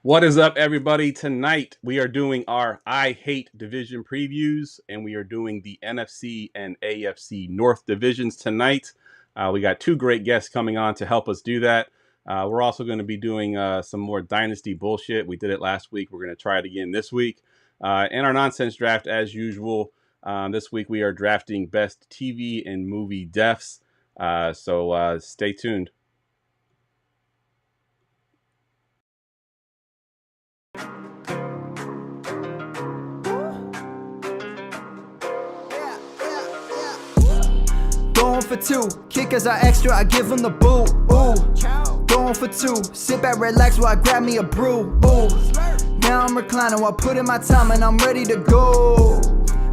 What is up, everybody? Tonight, we are doing our I Hate division previews, and we are doing the NFC and AFC North divisions tonight. We got two great guests coming on to help us do that. We're also going to be doing some more Dynasty bullshit. We did it last week. We're going to try it again this week. And our nonsense draft, as usual. This week, we are drafting best TV and movie deaths. So stay tuned. Going for two, kickers are extra, I give them the boot. Ooh, going for two, sit back, relax while I grab me a brew. Ooh, now I'm reclining while putting my time and I'm ready to go.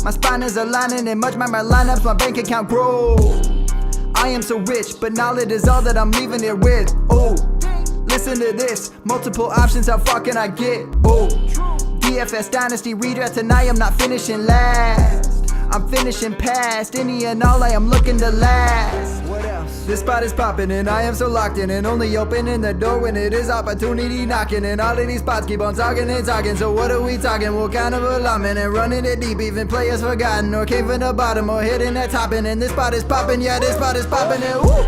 My spine is aligning and much my lineups, my bank account grow. I am so rich, but knowledge is all that I'm leaving it with. Ooh, listen to this, multiple options, how far can I get? Ooh, DFS Dynasty redraft tonight, I'm not finishing last. I'm finishing past any and all, I am looking to last. What else? This spot is popping and I am so locked in and only opening the door when it is opportunity knocking. And all of these spots keep on talking and talking. So what are we talking? What kind of alignment? And running it deep, even players forgotten or came from the bottom or hitting that top end. And this spot is popping, yeah, this spot is popping. And woo!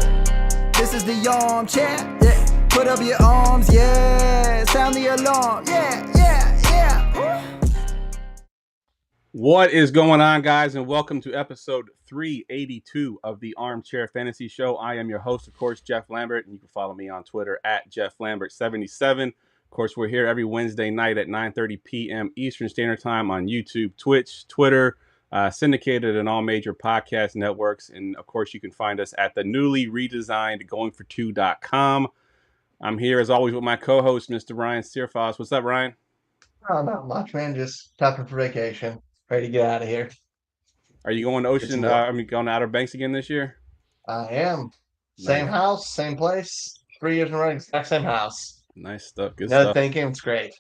This is the armchair, yeah. Put up your arms, yeah. Sound the alarm, yeah, yeah, yeah. Woo! What is going on, guys, and welcome to episode 382 of the Armchair Fantasy Show. I am your host, of course, Geoff Lambert, and you can follow me on Twitter at GeoffLambert77. Of course, we're here every Wednesday night at 9:30 p.m. Eastern Standard Time on YouTube, Twitch, Twitter, syndicated in all major podcast networks, and of course, you can find us at the newly redesigned GoingFor2.com. I'm here, as always, with my co-host, Mr. Ryan Steerfoss. What's up, Ryan? Oh, not much, man. Just prepping for vacation. Ready to get out of here. Are you going to going to Outer Banks again this year? I am. Same house, same place. 3 years in a row, exact same house. Nice stuff. Good No stuff. thinking, it's great.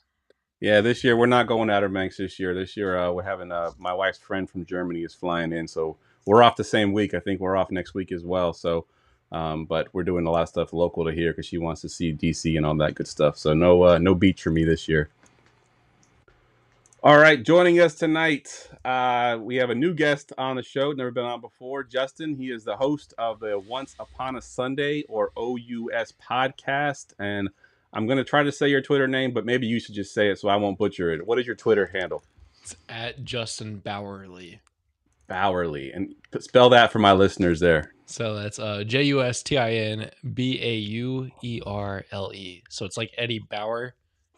Yeah, this year we're not going to Outer Banks this year. This year we're having my wife's friend from Germany is flying in, so we're off the same week. I think we're off next week as well. So, but we're doing a lot of stuff local to here because she wants to see DC and all that good stuff. So no beach for me this year. All right, joining us tonight, we have a new guest on the show, never been on before, Justin. He is the host of the Once Upon a Sunday, or OUS podcast, and I'm going to try to say your Twitter name, but maybe you should just say it so I won't butcher it. What is your Twitter handle? It's at Justin Bauerle. Bauerle, and spell that for my listeners there. So that's JustinBauerle. So it's like Eddie Bauer.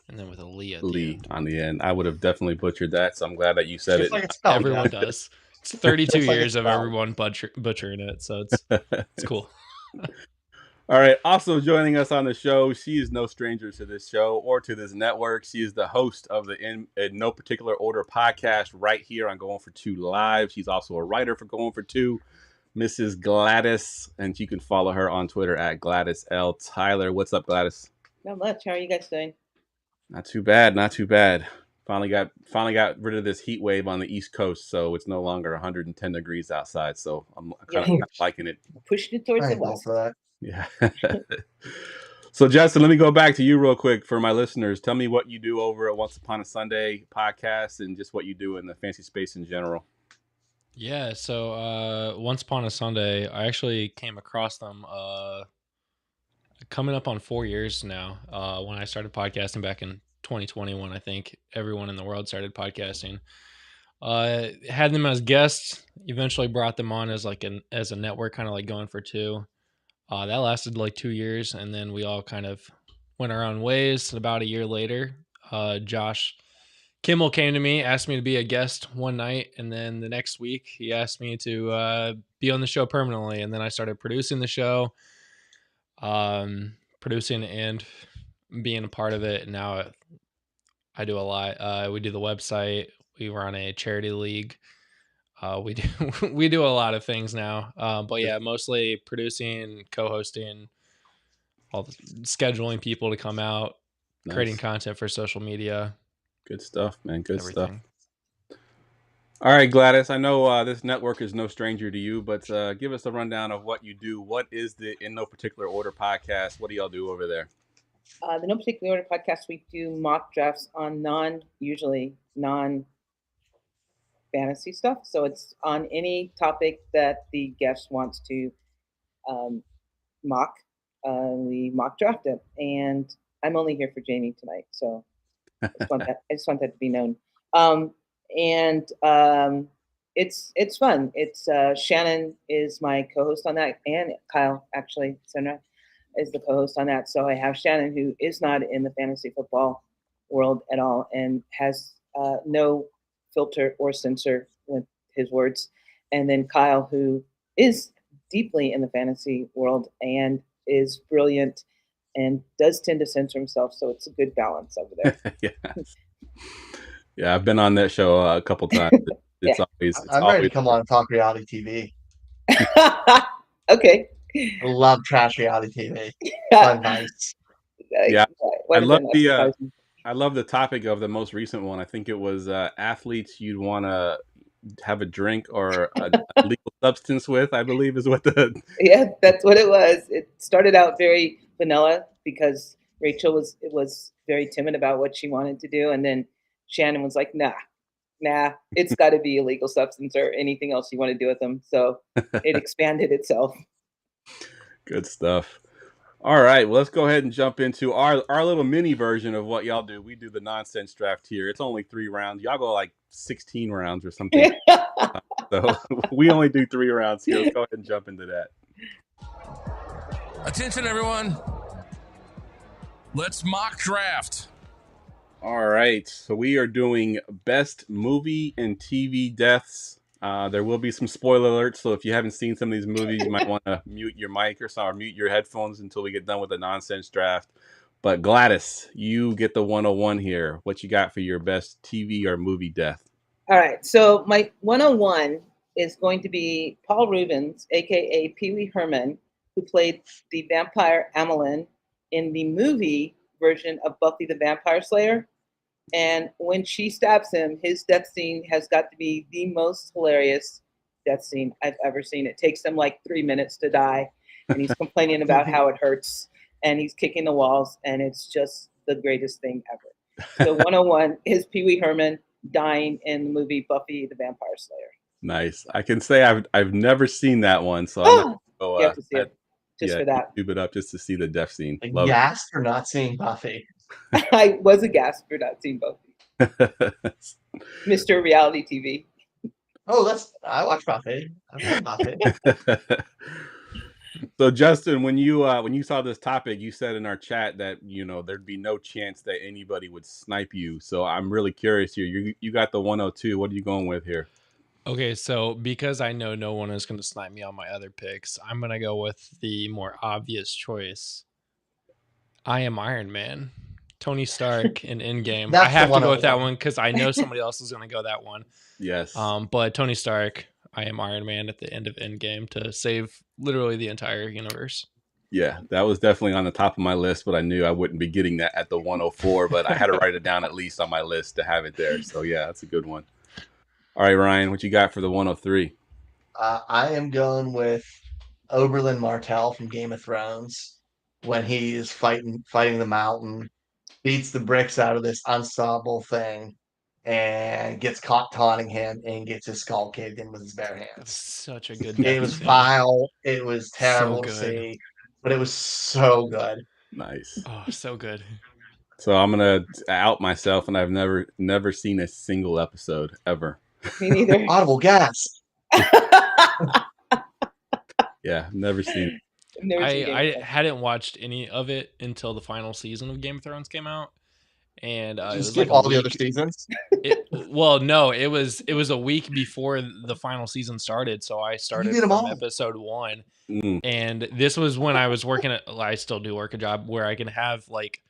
And then with a Lee at the end. On the end. I would have definitely butchered that, so I'm glad that you said it. Like everyone does. It's 32 years of everyone butchering it, so it's cool. All right. Also joining us on the show, she is no stranger to this show or to this network. She is the host of the In No Particular Order podcast right here on Going4 2 Live. She's also a writer for Going4 2, Mrs. Gladys, and you can follow her on Twitter at Gladys L. Tyler. What's up, Gladys? Not much. How are you guys doing? Not too bad, not too bad. Finally got rid of this heat wave on the East Coast, so it's no longer 110 degrees outside. So I'm kind of liking it. Pushed it towards the west. For that. Yeah. So Justin, let me go back to you real quick for my listeners. Tell me what you do over at Once Upon a Sunday podcast and just what you do in the fantasy space in general. Yeah, so Once Upon a Sunday, I actually came across them coming up on 4 years now. When I started podcasting back in 2021, I think everyone in the world started podcasting. Had them as guests, eventually brought them on as a network, kind of like Going4 2. That lasted like 2 years, and then we all kind of went our own ways. About a year later, Josh Kimmel came to me, asked me to be a guest one night, and then the next week he asked me to be on the show permanently, and then I started producing the show. Producing and being a part of it. And now I do a lot. We do the website. We run a charity league. We do a lot of things now. But yeah, mostly producing, co-hosting, all the scheduling people to come out, creating content for social media. Good stuff, man. Good everything. Stuff. All right, Gladys, I know this network is no stranger to you, but give us a rundown of what you do. What is the In No Particular Order podcast? What do y'all do over there? The No Particular Order podcast, we do mock drafts on usually non-fantasy stuff. So it's on any topic that the guest wants to mock. We mock draft it. And I'm only here for Jamie tonight. So I just want that to be known. It's fun. It's Shannon is my co-host on that, and Kyle, actually, Senra is the co-host on that. So I have Shannon, who is not in the fantasy football world at all and has no filter or censor with his words. And then Kyle, who is deeply in the fantasy world and is brilliant and does tend to censor himself. So it's a good balance over there. Yeah, I've been on that show a couple times. It's I'm ready to come on and talk reality TV. Okay. I love trash reality TV. Fun, nice. Yeah, I love the topic of the most recent one. I think it was athletes you'd want to have a drink or a illegal substance with, I believe is what the... Yeah, that's what it was. It started out very vanilla because Rachel was very timid about what she wanted to do. And then Shannon was like, nah, it's got to be illegal substance or anything else you want to do with them. So it expanded itself. Good stuff. All right, well, let's go ahead and jump into our little mini version of what y'all do. We do the nonsense draft here. It's only 3 rounds. Y'all go like 16 rounds or something. So we only do 3 rounds here. Let's go ahead and jump into that. Attention, everyone. Let's mock draft. All right, so we are doing best movie and TV deaths. There will be some spoiler alerts, so if you haven't seen some of these movies, you might want to mute your mic or mute your headphones until we get done with the nonsense draft. But Gladys, you get the 101 here. What you got for your best TV or movie death? All right, so my 101 is going to be Paul Reubens, a.k.a. Pee Wee Herman, who played the vampire Amelin in the movie version of Buffy the Vampire Slayer. And when she stabs him, his death scene has got to be the most hilarious death scene I've ever seen. It takes him like 3 minutes to die, and he's complaining about how it hurts, and he's kicking the walls, and it's just the greatest thing ever. So 101 is Pee Wee Herman dying in the movie Buffy the Vampire Slayer. Nice. I can say I've never seen that one, so I'm not you have to see it just for that. Tube it up just to see the death scene. Gassed for not seeing Buffy. I was aghast for not seeing Buffy. Mr. Reality TV. Oh, I watch Buffy. I watch Buffy. So Justin, when you saw this topic, you said in our chat that there'd be no chance that anybody would snipe you. So I'm really curious here. You got the 102. What are you going with here? Okay, so because I know no one is going to snipe me on my other picks, I'm going to go with the more obvious choice. I am Iron Man. Tony Stark in Endgame. I have to go with that one because I know somebody else is going to go that one. Yes. But Tony Stark, I am Iron Man at the end of Endgame to save literally the entire universe. Yeah, that was definitely on the top of my list, but I knew I wouldn't be getting that at the 104, but I had to write it down at least on my list to have it there. So yeah, that's a good one. All right, Ryan, what you got for the 103? I am going with Oberyn Martell from Game of Thrones when he's fighting the mountain, beats the bricks out of this unstoppable thing, and gets caught taunting him and gets his skull caved in with his bare hands. That's such a good. It was vile. It was terrible to see, but it was so good. Nice. Oh, so good. So I'm gonna out myself, and I've never seen a single episode ever. Me neither. Audible gas. Yeah, never seen it. I hadn't watched any of it until the final season of Game of Thrones came out, and it was skip like all the other seasons. No, it was a week before the final season started, so I started from episode 1, and this was when I was working I still do work a job where I can have like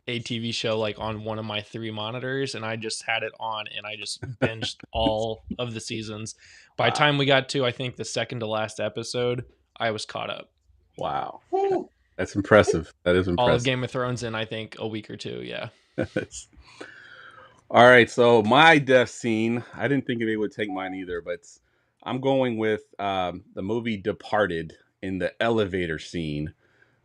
a TV show like on one of my 3 monitors, and I just had it on and I just binged all of the seasons. By the time we got to I think the second to last episode, I was caught up. Wow. That's impressive. That is impressive. All of Game of Thrones in I think a week or 2, yeah. All right, so my death scene, I didn't think they would take mine either, but I'm going with the movie Departed in the elevator scene.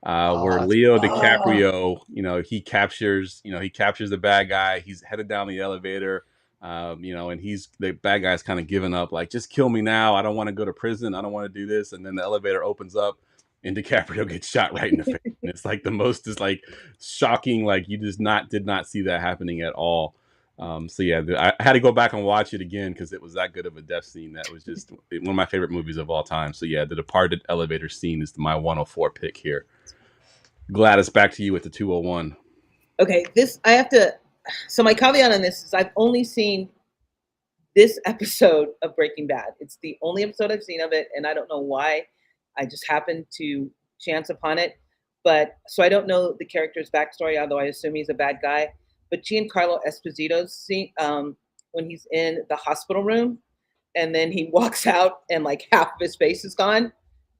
where that's Leo fun. DiCaprio, he captures the bad guy. He's headed down the elevator, and the bad guy's kind of giving up, like, just kill me now. I don't want to go to prison. I don't want to do this. And then the elevator opens up, and DiCaprio gets shot right in the face. And it's like the most just like shocking, like you just did not see that happening at all. So yeah, I had to go back and watch it again because it was that good of a death scene. That was just one of my favorite movies of all time. So yeah, the Departed elevator scene is my 104 pick here. Gladys, back to you with the 201. Okay, so my caveat on this is I've only seen this episode of Breaking Bad. It's the only episode I've seen of it, and I don't know why. I just happened to chance upon it. But so I don't know the character's backstory, although I assume he's a bad guy. But Giancarlo Esposito's scene, when he's in the hospital room, and then he walks out and like half of his face is gone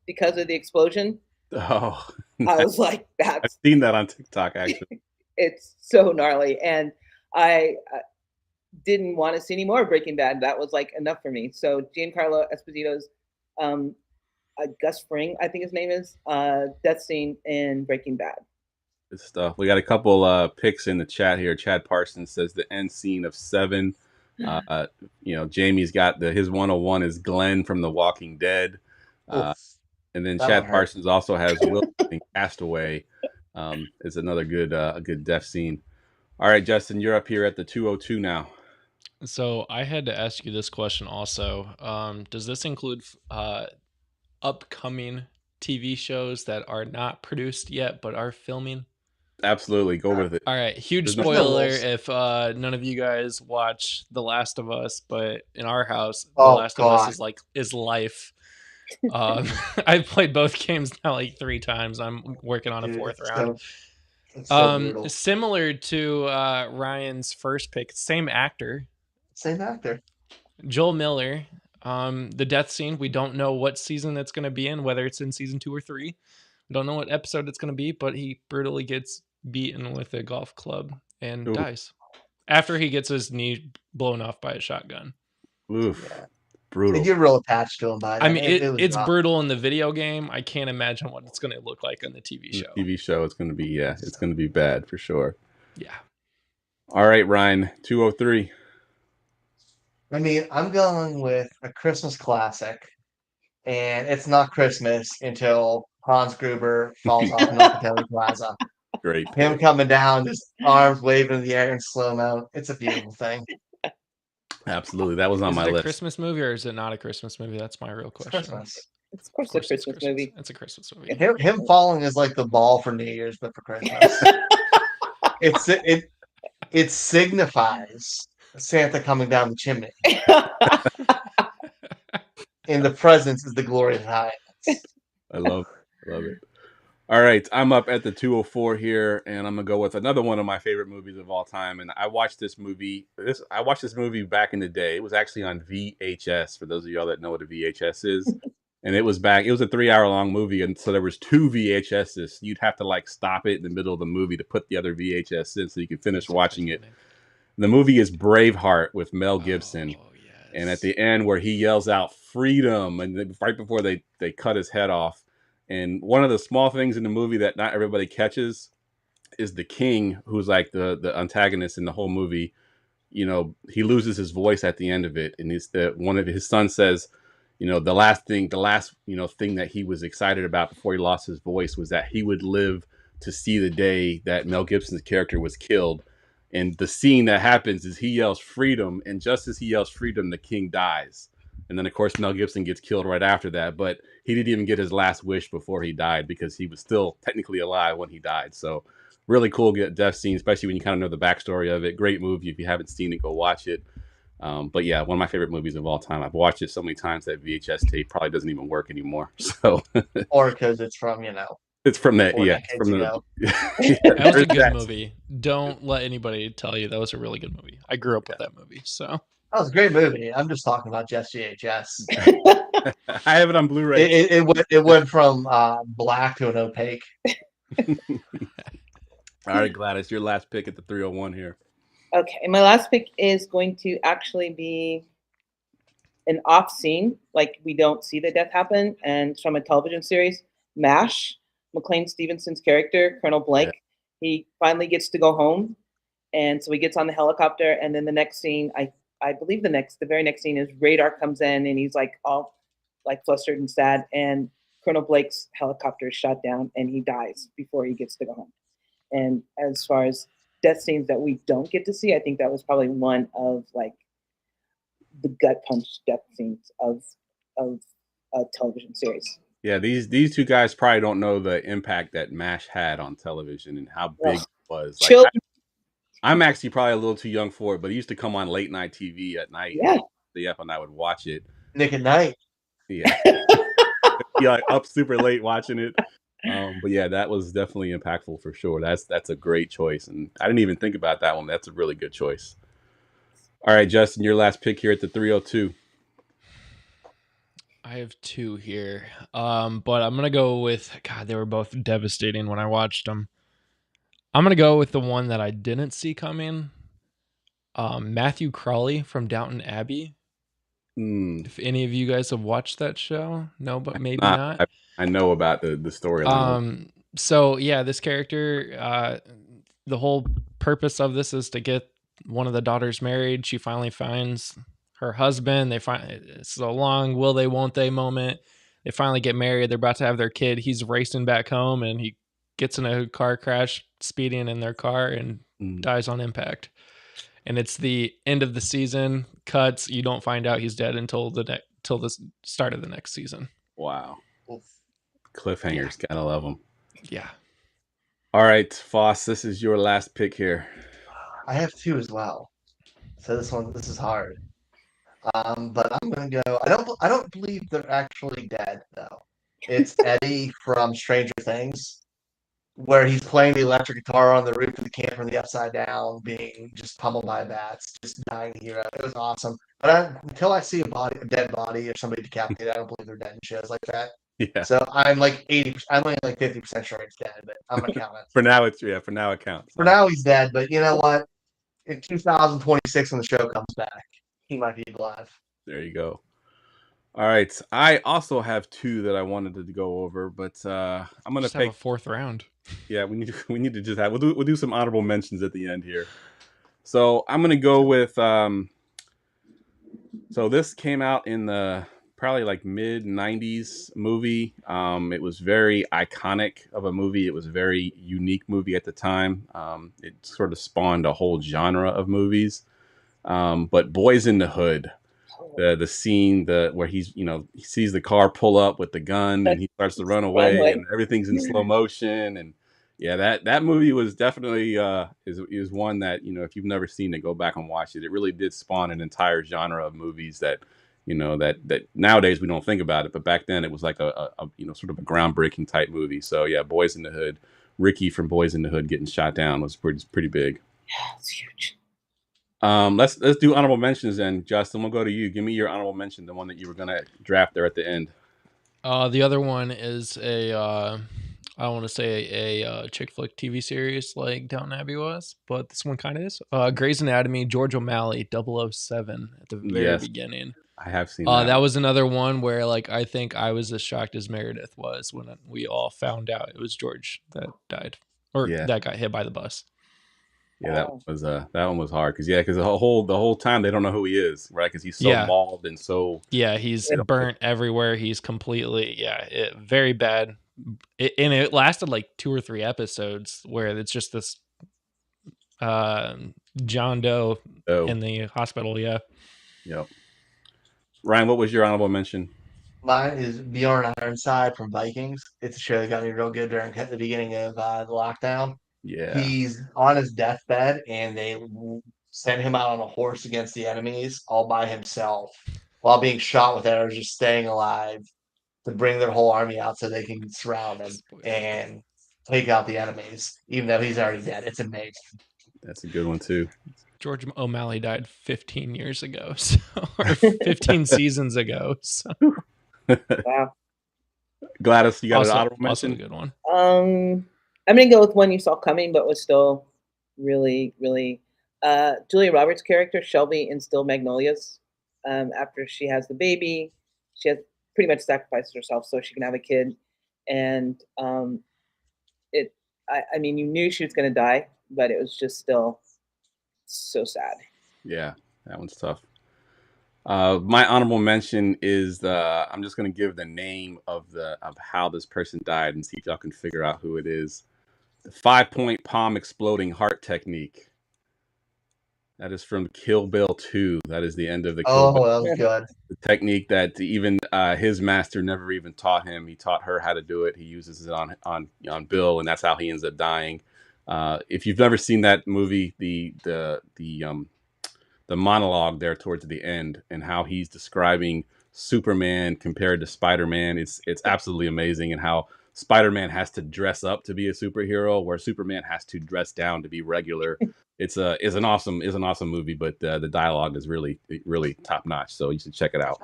because of the explosion. Oh, I was like, I've seen that on TikTok, actually. It's so gnarly. And I didn't want to see any more of Breaking Bad. That was like enough for me. So Giancarlo Esposito's Gus Fring, I think his name is, death scene in Breaking Bad. Good stuff. We got a couple picks in the chat here. Chad Parsons says the end scene of 7. Jamie's got his 101 is Glenn from The Walking Dead. And then Chad Parsons also has Will in Castaway. Is another good death scene. All right, Justin, you're up here at the 202 now. So I had to ask you this question also. Does this include upcoming TV shows that are not produced yet but are filming? Absolutely, go with it. All right, huge spoiler if none of you guys watch The Last of Us, but in our house, The Last of Us is life. I've played both games now like 3 times. I'm working on a 4th round. Similar to Ryan's first pick, same actor. Joel Miller. The death scene, we don't know what season that's going to be in, whether it's in season 2 or 3. We don't know what episode it's going to be, but he brutally gets beaten with a golf club and dies after he gets his knee blown off by a shotgun. Oof. Yeah. Brutal. You're real attached to him by I mean, it's brutal in the video game. I can't imagine what it's going to look like on the TV show. TV show, it's going to be, it's going to be bad for sure. Yeah. All right, Ryan, 203. I mean, I'm going with a Christmas classic, and it's not Christmas until Hans Gruber falls off Locatelli Plaza. Great. Him coming down, his arms waving in the air in slow-mo. It's a beautiful thing. Absolutely. That was on my list. Is it a Christmas movie or is it not a Christmas movie? That's my real question. It's Christmas. It's of course a Christmas movie. It's a Christmas movie. Him falling is like the ball for New Year's, but for Christmas. It signifies Santa coming down the chimney. And the presence is the glory of the heights. I love it. All right, I'm up at the 204 here, and I'm gonna go with another one of my favorite movies of all time. And I watched this movie. I watched this movie back in the day. It was actually on VHS. For those of y'all that know what a VHS is, and it was a 3-hour-long movie, and so there was 2 VHSs. You'd have to like stop it in the middle of the movie to put the other VHS in so you could finish watching it. The movie is Braveheart with Mel Gibson. Yes. And at the end where he yells out freedom, and right before they cut his head off. And one of the small things in the movie that not everybody catches is the king, who's like the antagonist in the whole movie. He loses his voice at the end of it. And one of his sons says, the last thing that he was excited about before he lost his voice was that he would live to see the day that Mel Gibson's character was killed. And the scene that happens is he yells freedom, and just as he yells freedom, the king dies. And then, of course, Mel Gibson gets killed right after that. But he didn't even get his last wish before he died because he was still technically alive when he died. So really cool death scene, especially when you kind of know the backstory of it. Great movie. If you haven't seen it, go watch it. But yeah, one of my favorite movies of all time. I've watched it so many times that VHS tape probably doesn't even work anymore. So, or because it's from, It's from that, yeah. From that was a good movie. Don't let anybody tell you that was a really good movie. I grew up with that movie, so. That was a great movie. I'm just talking about just VHS. I have it on Blu-ray. It went from black to an opaque. All right, Gladys, your last pick at the 301 here. Okay, my last pick is going to actually be an off scene, like we don't see the death happen, and it's from a television series, MASH. McLean Stevenson's character, Colonel Blake, he finally gets to go home. And so he gets on the helicopter, and then the next scene, I believe the very next scene is Radar comes in, and he's like all like flustered and sad, and Colonel Blake's helicopter is shot down, and he dies before he gets to go home. And as far as death scenes that we don't get to see, I think that was probably one of like the gut punch death scenes of a television series. Yeah, these two guys probably don't know the impact that MASH had on television and how big it was. Like, I'm actually probably a little too young for it, but it used to come on late night TV at night. Yeah. And I would watch it. Nick at Night. Yeah. Be like up super late watching it. But yeah, that was definitely impactful for sure. That's a great choice. And I didn't even think about that one. That's a really good choice. All right, Justin, your last pick here at the 302. I have two here. But I'm going to go with, God, they were both devastating when I watched them. I'm going to go with the one that I didn't see coming. Matthew Crawley from Downton Abbey. If any of you guys have watched that show, no, but maybe not. I know about the storyline. So yeah, this character, the whole purpose of this is to get one of the daughters married. She finally finds her husband. It's a long will they, won't they moment. They finally get married. They're about to have their kid. He's racing back home, and he gets in a car crash, speeding in their car, and dies on impact. And it's the end of the season. Cuts. You don't find out he's dead until the start of the next season. Wow. Cliffhangers. Gotta love them. Yeah. All right, Foss, this is your last pick here. I have two as well. So this is hard. But I'm gonna go. I don't believe they're actually dead though. It's Eddie from Stranger Things, where he's playing the electric guitar on the roof of the camper in the upside down, being just pummeled by bats, just dying hero. It was awesome. But until I see a dead body, or somebody decapitated, I don't believe they're dead in shows like that. Yeah. So I'm like 80%. I'm only like 50% sure it's dead, but I'm gonna count it. For now it counts. For now he's dead, but you know what? In 2026, when the show comes back, he might be alive. There you go. All right. I also have two that I wanted to go over, but I'm gonna pick a fourth round. Yeah, we need to just have we'll do some honorable mentions at the end here. So I'm gonna go with so this came out in the probably like mid 90s movie. It was very iconic of a movie. It was a very unique movie at the time. It sort of spawned a whole genre of movies. But Boys in the Hood, the scene where he sees the car pull up with the gun and he starts to run away and everything's in slow motion. And yeah, that movie was definitely is one that, if you've never seen it, go back and watch it. It really did spawn an entire genre of movies that that nowadays we don't think about it, but back then it was like a sort of a groundbreaking type movie. So yeah, Boys in the Hood, Ricky from Boys in the Hood getting shot down was pretty big. Yeah, it's huge. Let's do honorable mentions then. Justin, we'll go to you. Give me your honorable mention, the one that you were gonna draft there at the end. The other one is I want to say a chick flick TV series like Downton Abbey was, but this one kind of is. Grey's Anatomy, George O'Malley, 007 at the very beginning. I have seen that. That was another one where I think I was as shocked as Meredith was when we all found out it was George that died or that got hit by the bus. Yeah, that one was hard because the whole time they don't know who he is, right? Because he's so mauled and so he's burnt everywhere. He's completely very bad. It lasted like 2 or 3 episodes where it's just this John Doe in the hospital. Yeah. Yep. Ryan, what was your honorable mention? Mine is Bjorn Ironside from Vikings. It's a show that got me real good during the beginning of the lockdown. Yeah. He's on his deathbed, and they send him out on a horse against the enemies all by himself while being shot with arrows, just staying alive to bring their whole army out so they can surround him and take out the enemies, even though he's already dead. It's amazing. That's a good one, too. George O'Malley died 15 years ago, or 15 seasons ago. So. Wow. Gladys, you got an honorable mention? Also a good one. I'm going to go with one you saw coming, but was still really, really... Julia Roberts' character, Shelby, in Still Magnolias. After she has the baby, she has pretty much sacrificed herself so she can have a kid. And I mean, you knew she was going to die, but it was just still so sad. Yeah, that one's tough. My honorable mention is I'm just going to give the name of how this person died and see if y'all can figure out who it is. The 5-point palm exploding heart technique. That is from Kill Bill 2. That is the end of the Kill Bill. That was good. The technique that even his master never even taught him. He taught her how to do it. He uses it on Bill, and that's how he ends up dying. If you've never seen that movie, the monologue there towards the end and how he's describing Superman compared to Spider-Man, it's absolutely amazing, and how Spider-Man has to dress up to be a superhero, where Superman has to dress down to be regular. It's an awesome movie, but the dialogue is really top notch. So you should check it out.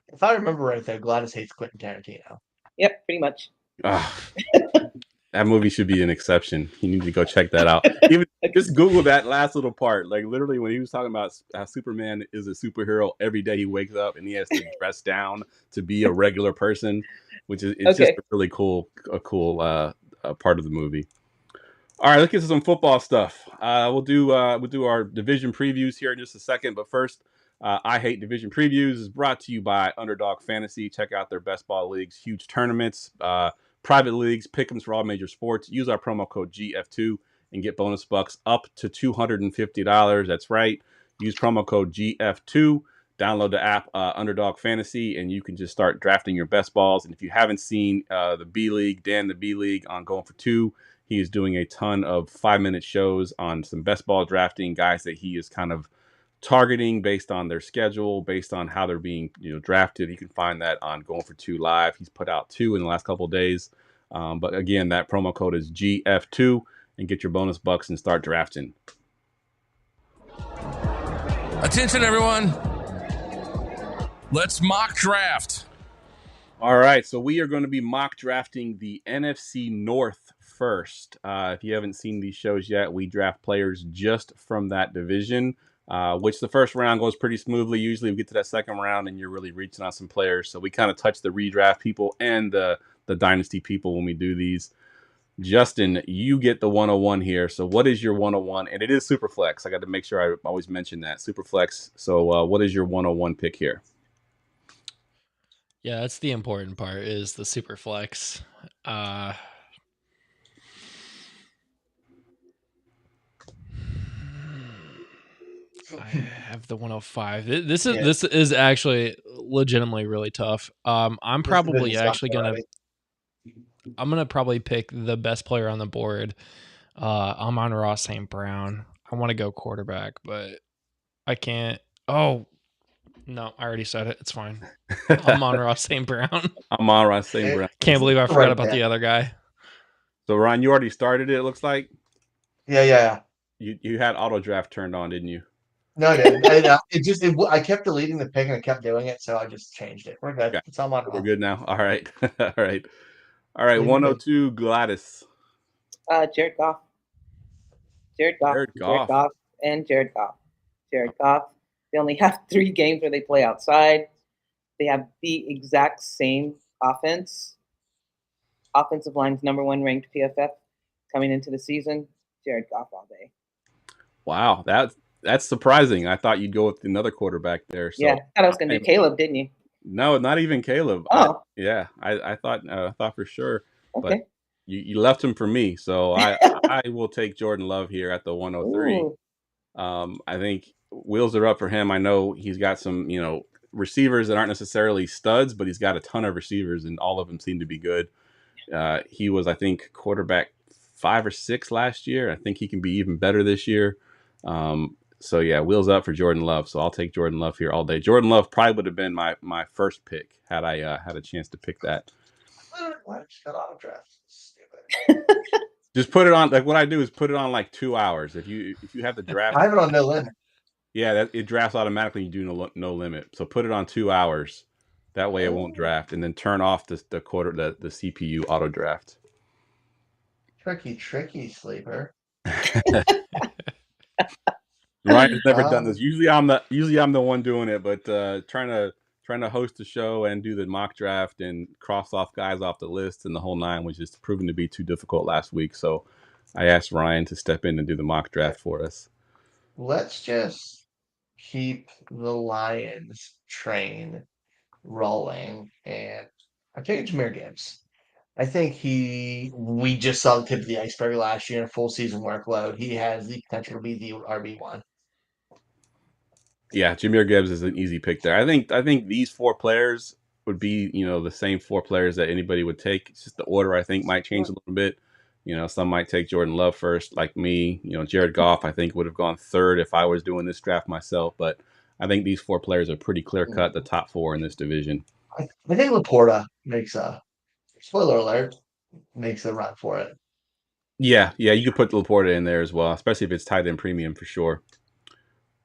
If I remember right, there, Gladys hates Quentin Tarantino. Yep, pretty much. That movie should be an exception. You need to go check that out. Even just Google that last little part. Like literally, when he was talking about how Superman is a superhero, every day he wakes up and he has to dress down to be a regular person, which is just a really cool part of the movie. All right, let's get to some football stuff. We'll do our division previews here in just a second, but first, I Hate Division Previews is brought to you by Underdog Fantasy. Check out their best ball leagues, huge tournaments, private leagues, pick'ems for all major sports. Use our promo code GF2 and get bonus bucks up to $250. That's right. Use promo code GF2. Download the app Underdog Fantasy, and you can just start drafting your best balls. And if you haven't seen the B League, the B League on GoingFor2, he is doing a ton of 5-minute shows on some best ball drafting, guys that he is kind of targeting based on their schedule, based on how they're being drafted. You can find that on GoingFor2 Live. He's put out 2 in the last couple of days. But again, that promo code is GF2 and get your bonus bucks and start drafting. Attention, everyone. Let's mock draft. All right, so we are going to be mock drafting the NFC North first. If you haven't seen these shows yet, we draft players just from that division, which the first round goes pretty smoothly. Usually we get to that second round and you're really reaching on some players. So we kind of touch the redraft people and the dynasty people when we do these. Justin, you get the 101 here. So what is your 101? And it is Superflex. I got to make sure I always mention that. Superflex. So what is your 101 pick here? Yeah, that's the important part, is the Superflex. I have the 105. This is actually legitimately really tough. I'm probably actually gonna probably pick the best player on the board. Amon-Ra St. Brown. I want to go quarterback, but I can't. Oh no, I already said it. It's fine. Amon-Ra St. Brown. Amon-Ra St. Brown. Can't believe I forgot about the other guy. So Ryan, you already started it looks like. Yeah. You had auto draft turned on, didn't you? No, I didn't. I kept deleting the pick and I kept doing it, so I just changed it. We're good. Okay. It's on my We're good now. All right. All right. 102 Gladys. Jared Goff. Jared Goff. They only have 3 games where they play outside. They have the exact same offense. Offensive line's #1 ranked PFF coming into the season. Jared Goff all day. Wow, that's surprising. I thought you'd go with another quarterback there. So. Yeah, I thought I was going to do Caleb, didn't you? No, not even Caleb. Oh, I thought for sure. Okay. But you left him for me, so I will take Jordan Love here at the 103. Ooh. I think wheels are up for him. I know he's got some receivers that aren't necessarily studs, but he's got a ton of receivers, and all of them seem to be good. He was, I think, quarterback 5 or 6 last year. I think he can be even better this year. So yeah, wheels up for Jordan Love. So I'll take Jordan Love here all day. Jordan Love probably would have been my first pick had I had a chance to pick that. Why just got auto draft? Stupid. Just put it on. Like what I do is put it on like 2 hours. If you have the draft, I have it on no limit. Yeah, it drafts automatically. You do no limit. So put it on 2 hours. That way it won't draft, and then turn off the CPU auto draft. Tricky sleeper. Ryan has never done this. Usually I'm the one doing it, but trying trying to host the show and do the mock draft and cross off guys off the list and the whole nine was just proven to be too difficult last week. So I asked Ryan to step in and do the mock draft for us. Let's just keep the Lions train rolling, and I'm taking Jahmyr Gibbs. I think we just saw the tip of the iceberg last year in a full season workload. He has the potential to be the RB1. Yeah, Jahmyr Gibbs is an easy pick there. I think these four players would be, the same four players that anybody would take. It's just the order I think might change a little bit. Some might take Jordan Love first, like me. Jared Goff I think would have gone third if I was doing this draft myself. But I think these four players are pretty clear cut, the top four in this division. I think Laporta makes spoiler alert, makes a run for it. Yeah, you could put Laporta in there as well, especially if it's tight end premium for sure.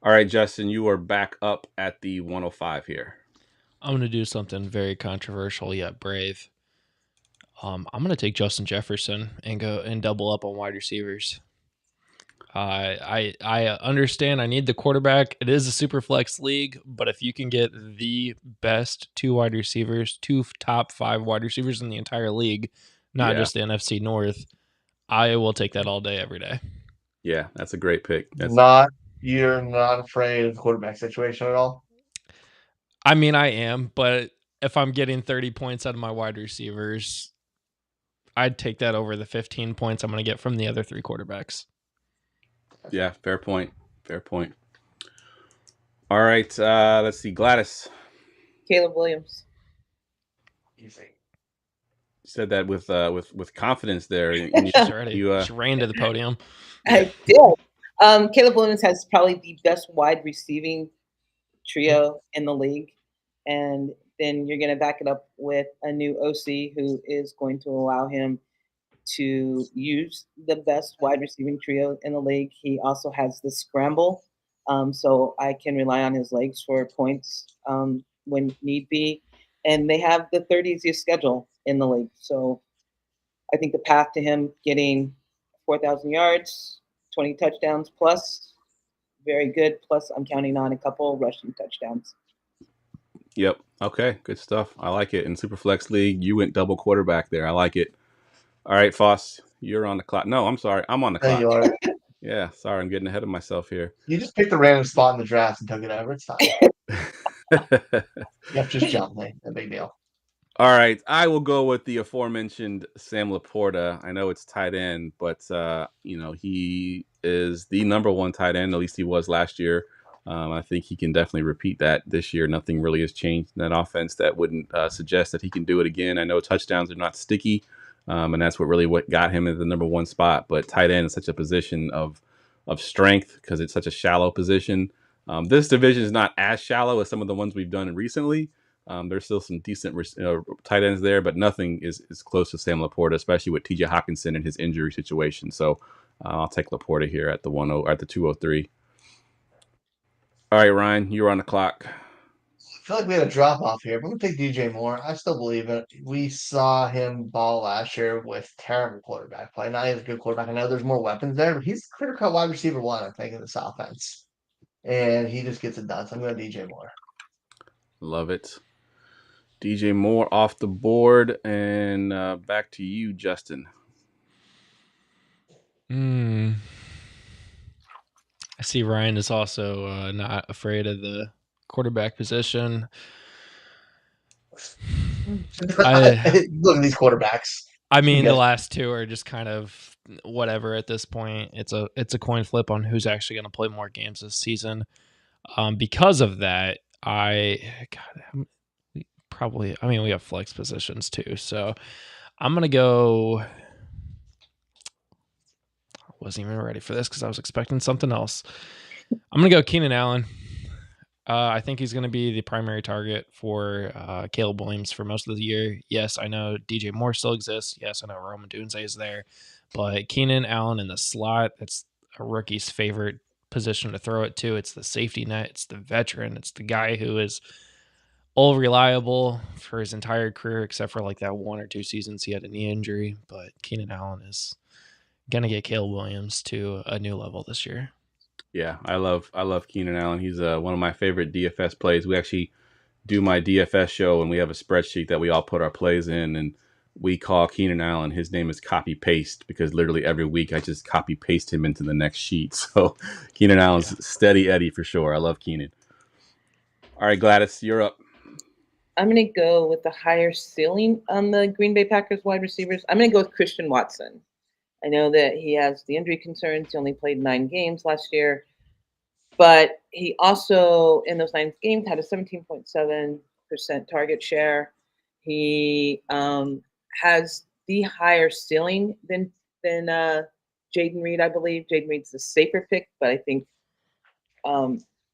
All right, Justin, you are back up at the 105 here. I'm going to do something very controversial yet brave. I'm going to take Justin Jefferson and go and double up on wide receivers. I understand I need the quarterback. It is a super flex league, but if you can get the best two top 5 wide receivers in the entire league, not just the NFC North, I will take that all day, every day. Yeah, that's a great pick. You're not afraid of the quarterback situation at all? I mean, I am, but if I'm getting 30 points out of my wide receivers, I'd take that over the 15 points I'm going to get from the other 3 quarterbacks. Yeah, fair point. All right, let's see. Gladys. Caleb Williams. You think? You said that with confidence there. She ran to the podium. I did. Caleb Williams has probably the best wide receiving trio in the league. And then you're going to back it up with a new OC who is going to allow him to use the best wide receiving trio in the league. He also has the scramble. So I can rely on his legs for points when need be. And they have the third easiest schedule in the league. So I think the path to him getting 4,000 yards, 20 touchdowns plus, very good. Plus, I'm counting on a couple rushing touchdowns. Yep. Okay. Good stuff. I like it. In Superflex League, you went double quarterback there. I like it. All right, Foss, you're on the clock. No, I'm sorry. I'm on the clock. You are. Yeah, sorry. I'm getting ahead of myself here. You just picked a random spot in the draft and took it over. It's fine. Yep, just jump me. No big deal. All right. I will go with the aforementioned Sam Laporta. I know it's tight end, but, he is the number one tight end. At least he was last year. I think he can definitely repeat that this year. Nothing really has changed in that offense that wouldn't suggest that he can do it again. I know touchdowns are not sticky, and that's what got him at the number one spot. But tight end is such a position of strength because it's such a shallow position. This division is not as shallow as some of the ones we've done recently. There's still some decent tight ends there, but nothing is close to Sam Laporta, especially with TJ Hawkinson and his injury situation. So I'll take Laporta here at the 203. All right, Ryan, you're on the clock. I feel like we had a drop off here. But I'm gonna take DJ Moore. I still believe it. We saw him ball last year with terrible quarterback play. Now he has a good quarterback. I know there's more weapons there, but he's the clear cut wide receiver 1, I think, in this offense. And he just gets it done. So I'm going to DJ Moore. Love it. DJ Moore off the board. And back to you, Justin. I see Ryan is also not afraid of the quarterback position. Look at these quarterbacks. I mean, the last two are just kind of whatever at this point. It's a coin flip on who's actually going to play more games this season. Because of that, we have flex positions too. So I'm going to go. I wasn't even ready for this because I was expecting something else. I'm going to go Keenan Allen. I think he's going to be the primary target for Caleb Williams for most of the year. Yes, I know DJ Moore still exists. Yes, I know Roman Dunze is there. But Keenan Allen in the slot, it's a rookie's favorite position to throw it to. It's the safety net. It's the veteran. It's the guy who is all reliable for his entire career, except for like that 1 or 2 seasons he had a knee injury. But Keenan Allen is going to get Caleb Williams to a new level this year. Yeah, I love Keenan Allen. He's one of my favorite DFS plays. We actually do my DFS show, and we have a spreadsheet that we all put our plays in, and we call Keenan Allen. His name is copy paste because literally every week I just copy paste him into the next sheet. So Keenan Allen's steady Eddie for sure. I love Keenan. All right, Gladys, you're up. I'm going to go with the higher ceiling on the Green Bay Packers wide receivers. I'm going to go with Christian Watson. I know that he has the injury concerns. He only played 9 games last year, but he also, in those 9 games, had a 17.7% target share. He has the higher ceiling than Jaden Reed, I believe. Jaden Reed's the safer pick, but I think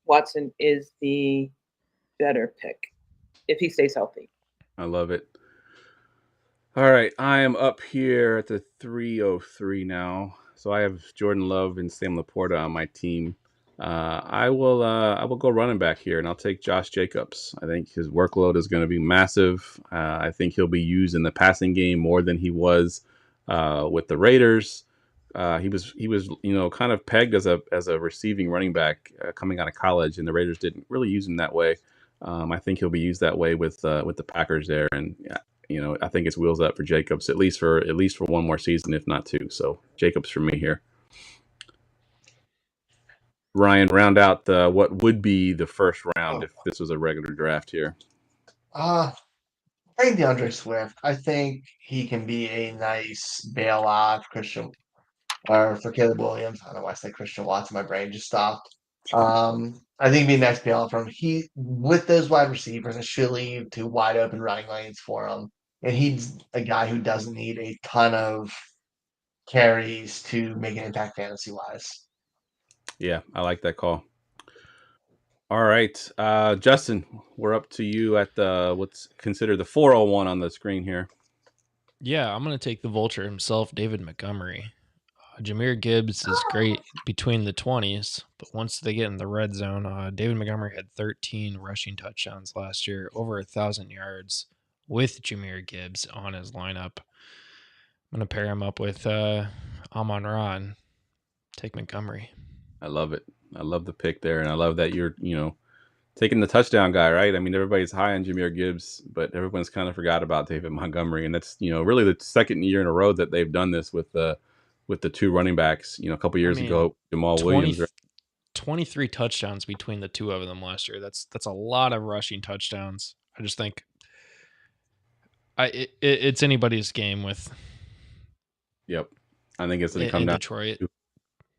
Watson is the better pick if he stays healthy. I love it. All right, I am up here at the 303 now. So I have Jordan Love and Sam Laporta on my team. I will go running back here, and I'll take Josh Jacobs. I think his workload is going to be massive. I think he'll be used in the passing game more than he was with the Raiders. He was kind of pegged as a receiving running back coming out of college, and the Raiders didn't really use him that way. I think he'll be used that way with the Packers there, and I think it's wheels up for Jacobs at least for one more season, if not 2. So Jacobs for me here. Ryan, round out what would be the first round if this was a regular draft here. I think DeAndre Swift. I think he can be a nice bailout for Caleb Williams. I don't know why I said Christian Watson. My brain just stopped. I think it'd be a nice bailout for him. He, with those wide receivers, it should leave 2 wide open running lanes for him. And he's a guy who doesn't need a ton of carries to make an impact fantasy wise. Yeah, I like that call. All right, Justin, we're up to you at what's considered the 401 on the screen here. Yeah, I'm going to take the vulture himself, David Montgomery. Jahmyr Gibbs is great between the 20s, but once they get in the red zone, David Montgomery had 13 rushing touchdowns last year, over 1,000 yards with Jahmyr Gibbs on his lineup. I'm going to pair him up with Amon-Ra and take Montgomery. I love it. I love the pick there, and I love that you're, taking the touchdown guy, right? I mean, everybody's high on Jahmyr Gibbs, but everyone's kind of forgot about David Montgomery, and that's, really the second year in a row that they've done this with the 2 running backs. A couple years ago, Jamal Williams. 23 touchdowns between the 2 of them last year. That's a lot of rushing touchdowns. I just think it's anybody's game with. Yep, I think it's going to come down Detroit. to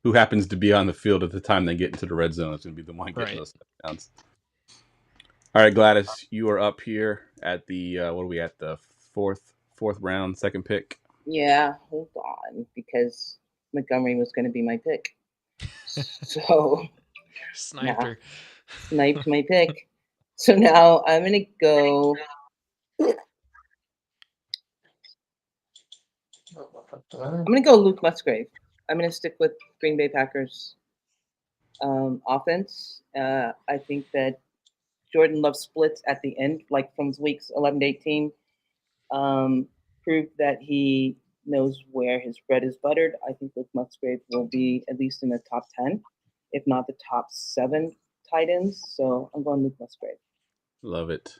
who happens to be on the field at the time they get into the red zone. It's going to be the one getting those touchdowns. All right, Gladys, you are up here at the what are we at, the fourth round, second pick? Yeah, hold on, because Montgomery was going to be my pick. So Sniper. Sniped my pick. So now I'm going to go. I'm going to go Luke Musgrave. I'm going to stick with Green Bay Packers offense. I think that Jordan Love splits at the end, like from weeks 11 to 18, proved that he knows where his bread is buttered. I think Luke Musgrave will be at least in the top 10, if not the top 7 tight ends. So I'm going Luke Musgrave. Love it.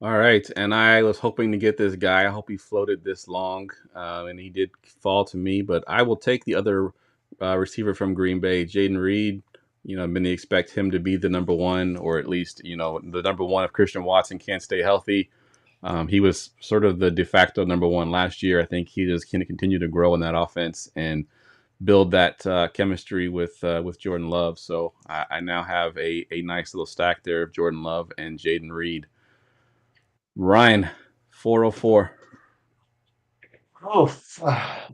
All right, and I was hoping to get this guy. I hope he floated this long, and he did fall to me. But I will take the other receiver from Green Bay, Jaden Reed. Many expect him to be the number 1, or at least, the number 1 if Christian Watson can't stay healthy. He was sort of the de facto number 1 last year. I think he just can continue to grow in that offense and build that chemistry with Jordan Love. So I now have a nice little stack there of Jordan Love and Jaden Reed. Ryan, 404. Oh,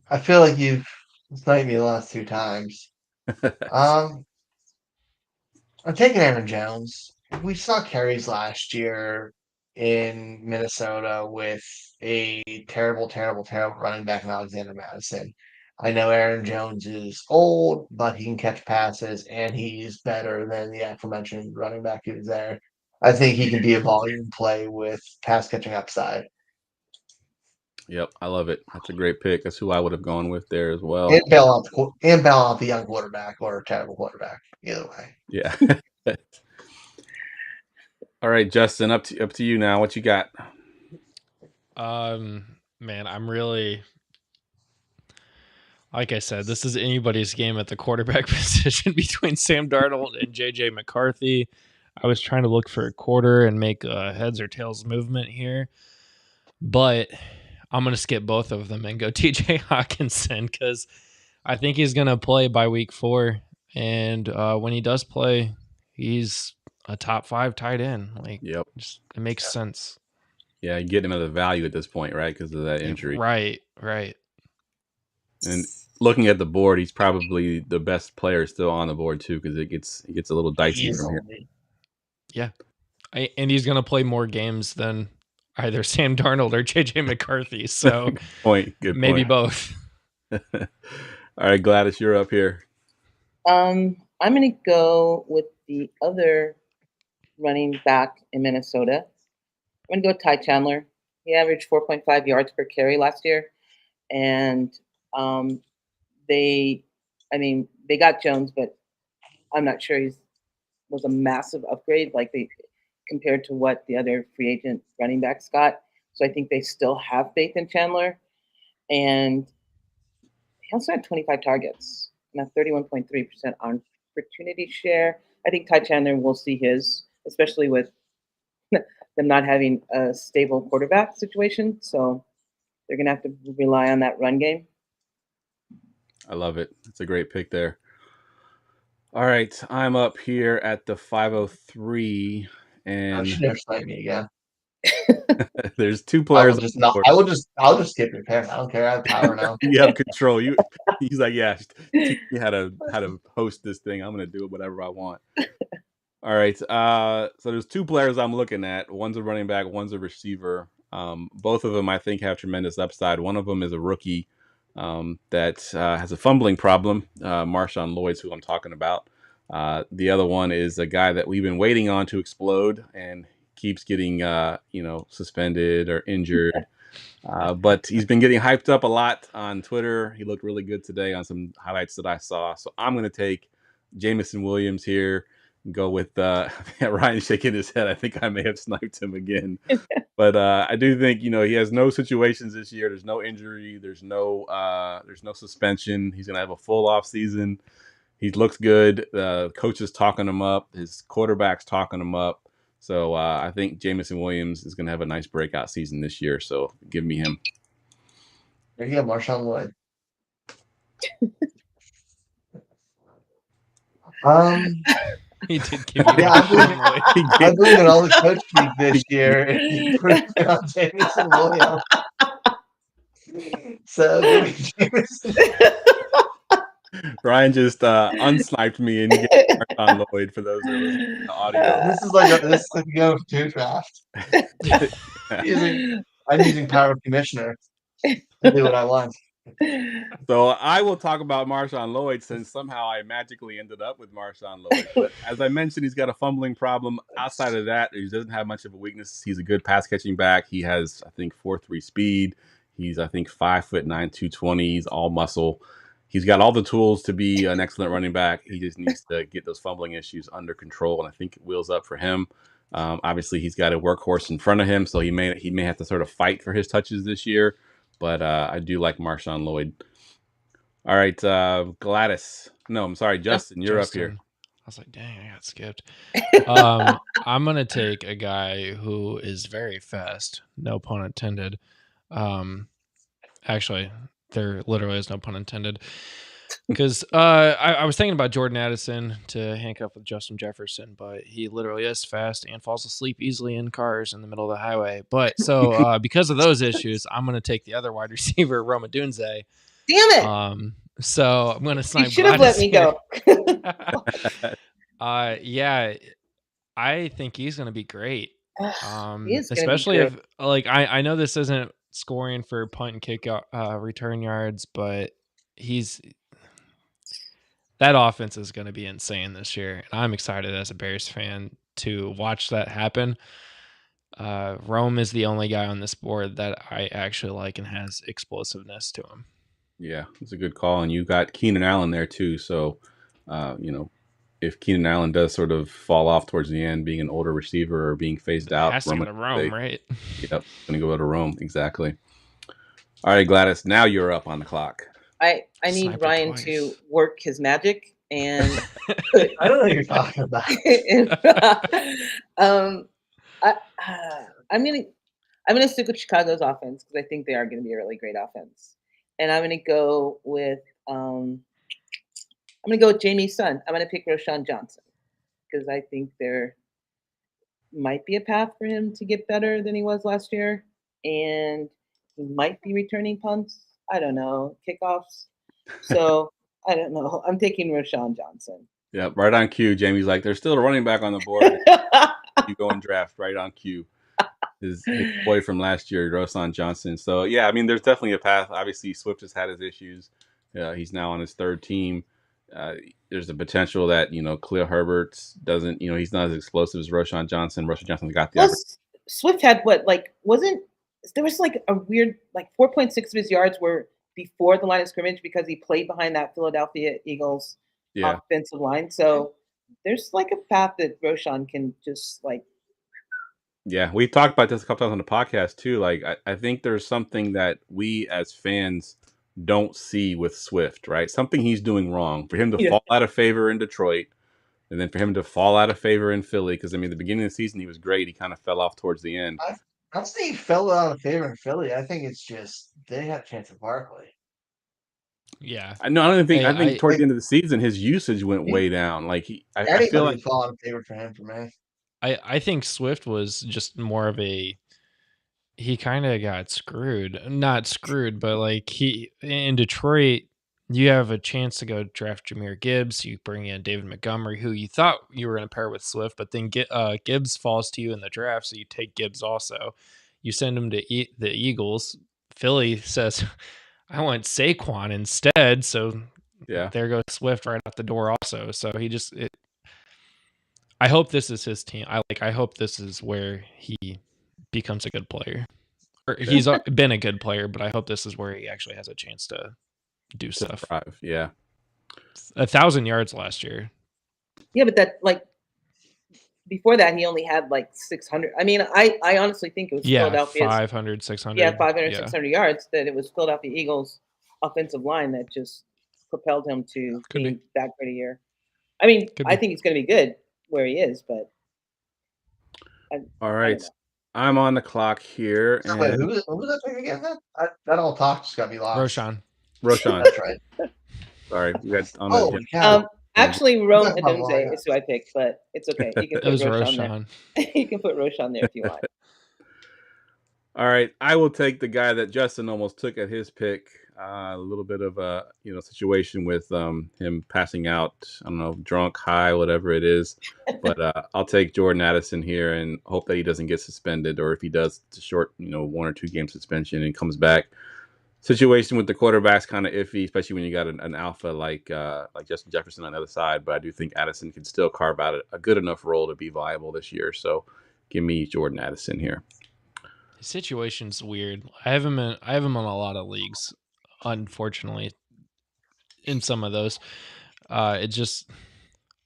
I feel like you've sniped me the last 2 times. I'm taking Aaron Jones. We saw carries last year in Minnesota with a terrible, terrible, terrible running back in Alexander Madison. I know Aaron Jones is old, but he can catch passes, and he's better than the aforementioned running back who was there. I think he can be a volume play with pass catching upside. Yep, I love it. That's a great pick. That's who I would have gone with there as well. And bail out the young quarterback or a terrible quarterback. Either way. Yeah. All right, Justin, up to you now. What you got? Man, I'm really, like I said, this is anybody's game at the quarterback position between Sam Darnold and JJ McCarthy. I was trying to look for a quarter and make a heads or tails movement here, but I'm going to skip both of them and go TJ Hawkinson because I think he's going to play by week 4. And when he does play, he's a top 5 tight end. Like, Yep. it makes sense. Yeah, you get him at a value at this point, right? Because of that injury. Right. And looking at the board, he's probably the best player still on the board too, because it gets a little dicey from here. Yeah, and he's going to play more games than either Sam Darnold or JJ McCarthy. So Good maybe point. both. All right, Gladys, you're up here. I'm going to go with the other running back in Minnesota. I'm going to go with Ty Chandler. He averaged 4.5 yards per carry last year. And they got Jones, but I'm not sure was a massive upgrade compared to what the other free agent running backs got. So I think they still have faith in Chandler. And he also had 25 targets and a 31.3% opportunity share. I think Ty Chandler will see his, especially with them not having a stable quarterback situation. So they're going to have to rely on that run game. I love it. It's a great pick there. All right, I'm up here at the 503, and You should never snipe me again. there's 2 players. I'll just skip your pick. I don't care. I have power now. You have control. He's like, yeah, teach me how to host this thing. I'm gonna do whatever I want. All right. So there's 2 players I'm looking at. One's a running back, one's a receiver. Both of them I think have tremendous upside. One of them is a rookie that has a fumbling problem. Marshawn Lloyd's who I'm talking about. The other one is a guy that we've been waiting on to explode and keeps getting suspended or injured. But he's been getting hyped up a lot on Twitter. He looked really good today on some highlights that I saw. So I'm going to take Jameson Williams here. Go with Ryan shaking his head. I think I may have sniped him again. But I do think, he has no situations this year. There's no injury. There's no suspension. He's going to have a full off season. He looks good. The coach is talking him up. His quarterback's talking him up. So I think Jameson Williams is going to have a nice breakout season this year. So give me him. There you go, Marshawn Lloyd. He did give you I believe in all the coach league this year. He put it on Jameson Williams. So give me Jameson. Ryan just unsniped me and you get Marshawn Lloyd for those that are listening to the audio. This is like a GoingFor2 draft. I'm using power of commissioner to do what I want. So I will talk about Marshawn Lloyd since somehow I magically ended up with Marshawn Lloyd. But as I mentioned, he's got a fumbling problem. Outside of that, he doesn't have much of a weakness. He's a good pass catching back. He has, I think, 4.3 speed. He's, I think, 5'9", 220. He's all muscle. He's got all the tools to be an excellent running back. He just needs to get those fumbling issues under control, and I think it wheels up for him. Obviously, he's got a workhorse in front of him, so he may have to sort of fight for his touches this year. But I do like Marshawn Lloyd. All right, Gladys. No, I'm sorry, Justin. You're up here. I was like, dang, I got skipped. I'm going to take a guy who is very fast. No pun intended. Actually, there literally is no pun intended. Because I was thinking about Jordan Addison to handcuff with Justin Jefferson, but he literally is fast and falls asleep easily in cars in the middle of the highway. But so because of those issues, I'm going to take the other wide receiver, Roma Dunze. Damn it! So I'm going to snipe. You should have let me go. Yeah, I think he's going to be great. Especially if I know this isn't scoring for punt and kick return yards, but that offense is going to be insane this year, and I'm excited as a Bears fan to watch that happen. Rome is the only guy on this board that I actually like and has explosiveness to him. Yeah, it's a good call, and you got Keenan Allen there too. So, if Keenan Allen does sort of fall off towards the end, being an older receiver or being phased out. Has to go to Rome, right? Yep, going to go to Rome. Exactly. All right, Gladys, now you're up on the clock. I need Sniped Ryan twice. to work his magic and I don't know what you're talking about. I'm gonna stick with Chicago's offense because I think they are going to be a really great offense, and I'm gonna go with Jamie's son. I'm gonna pick Roschon Johnson because I think there might be a path for him to get better than he was last year, and he might be returning punts. I don't know, kickoffs. So I don't know. I'm taking Roschon Johnson. Yeah, right on cue. Jamie's like, there's still a running back on the board. You go and draft right on cue. His boy from last year, Roschon Johnson. So, yeah, I mean, there's definitely a path. Obviously, Swift has had his issues. He's now on his third team. There's the potential that, Khalil Herbert doesn't, he's not as explosive as Roschon Johnson. Roschon Johnson got the opportunity. Swift had there was like a weird, 4.6 of his yards were before the line of scrimmage because he played behind that Philadelphia Eagles offensive line. So there's like a path that Roschon can just Yeah, we talked about this a couple times on the podcast too. Like, I think there's something that we as fans don't see with Swift, right? Something he's doing wrong for him to fall out of favor in Detroit, and then for him to fall out of favor in Philly. Because I mean, the beginning of the season he was great. He kind of fell off towards the end. I'm saying he fell out of favor in Philly. I think it's just they had a chance at Barkley. Yeah, I think towards the end of the season his usage went way down. Like I feel like fall out of favor for him for me. I think Swift was just more of he kind of got screwed. Not screwed, but in Detroit, you have a chance to go draft Jahmyr Gibbs. You bring in David Montgomery, who you thought you were going to pair with Swift, but then Gibbs falls to you in the draft, so you take Gibbs also. You send him to the Eagles. Philly says, I want Saquon instead, so there goes Swift right out the door also. So he just I hope this is his team. I hope this is where he becomes a good player. Or he's been a good player, but I hope this is where he actually has a chance to do stuff. Thrive. Yeah. 1,000 yards last year. Yeah, but that before that he only had 600. I mean, I honestly think it was Philadelphia's 500, 600. Yeah, 500, 600 yards. That it was Philadelphia Eagles offensive line that just propelled him to being that great a year. I mean, I think he's going to be good where he is, but all right. I'm on the clock here. So wait, who was that pick again? That all talk just got me lost. Roschon. That's right. Sorry, you got actually, Rome Adunze is who I picked, but it's okay. You can put Roschon there. You can put Roschon there if you want. All right, I will take the guy that Justin almost took at his pick. A little bit of a situation with him passing out. I don't know, drunk, high, whatever it is. But I'll take Jordan Addison here and hope that he doesn't get suspended, or if he does, it's a short 1 or 2 game suspension and comes back. Situation with the quarterback's kind of iffy, especially when you got an alpha like Justin Jefferson on the other side. But I do think Addison can still carve out a good enough role to be viable this year. So give me Jordan Addison here. His situation's weird. I have him on a lot of leagues. Unfortunately, in some of those, it's just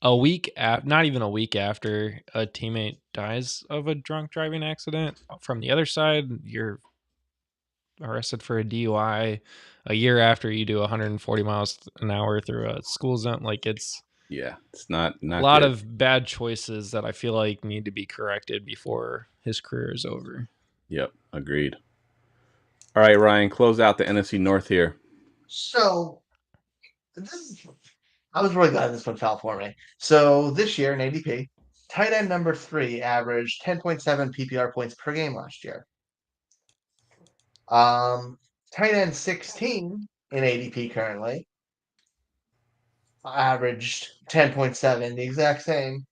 not even a week after a teammate dies of a drunk driving accident. From the other side, you're arrested for a DUI a year after you do 140 miles an hour through a school zone. It's not a lot of bad choices that I feel like need to be corrected before his career is over. Yep, agreed. All right, Ryan, close out the NFC North here. So, I was really glad this one fell for me. So, this year in ADP, tight end number 3 averaged 10.7 PPR points per game last year. Tight end 16 in ADP currently averaged 10.7, the exact same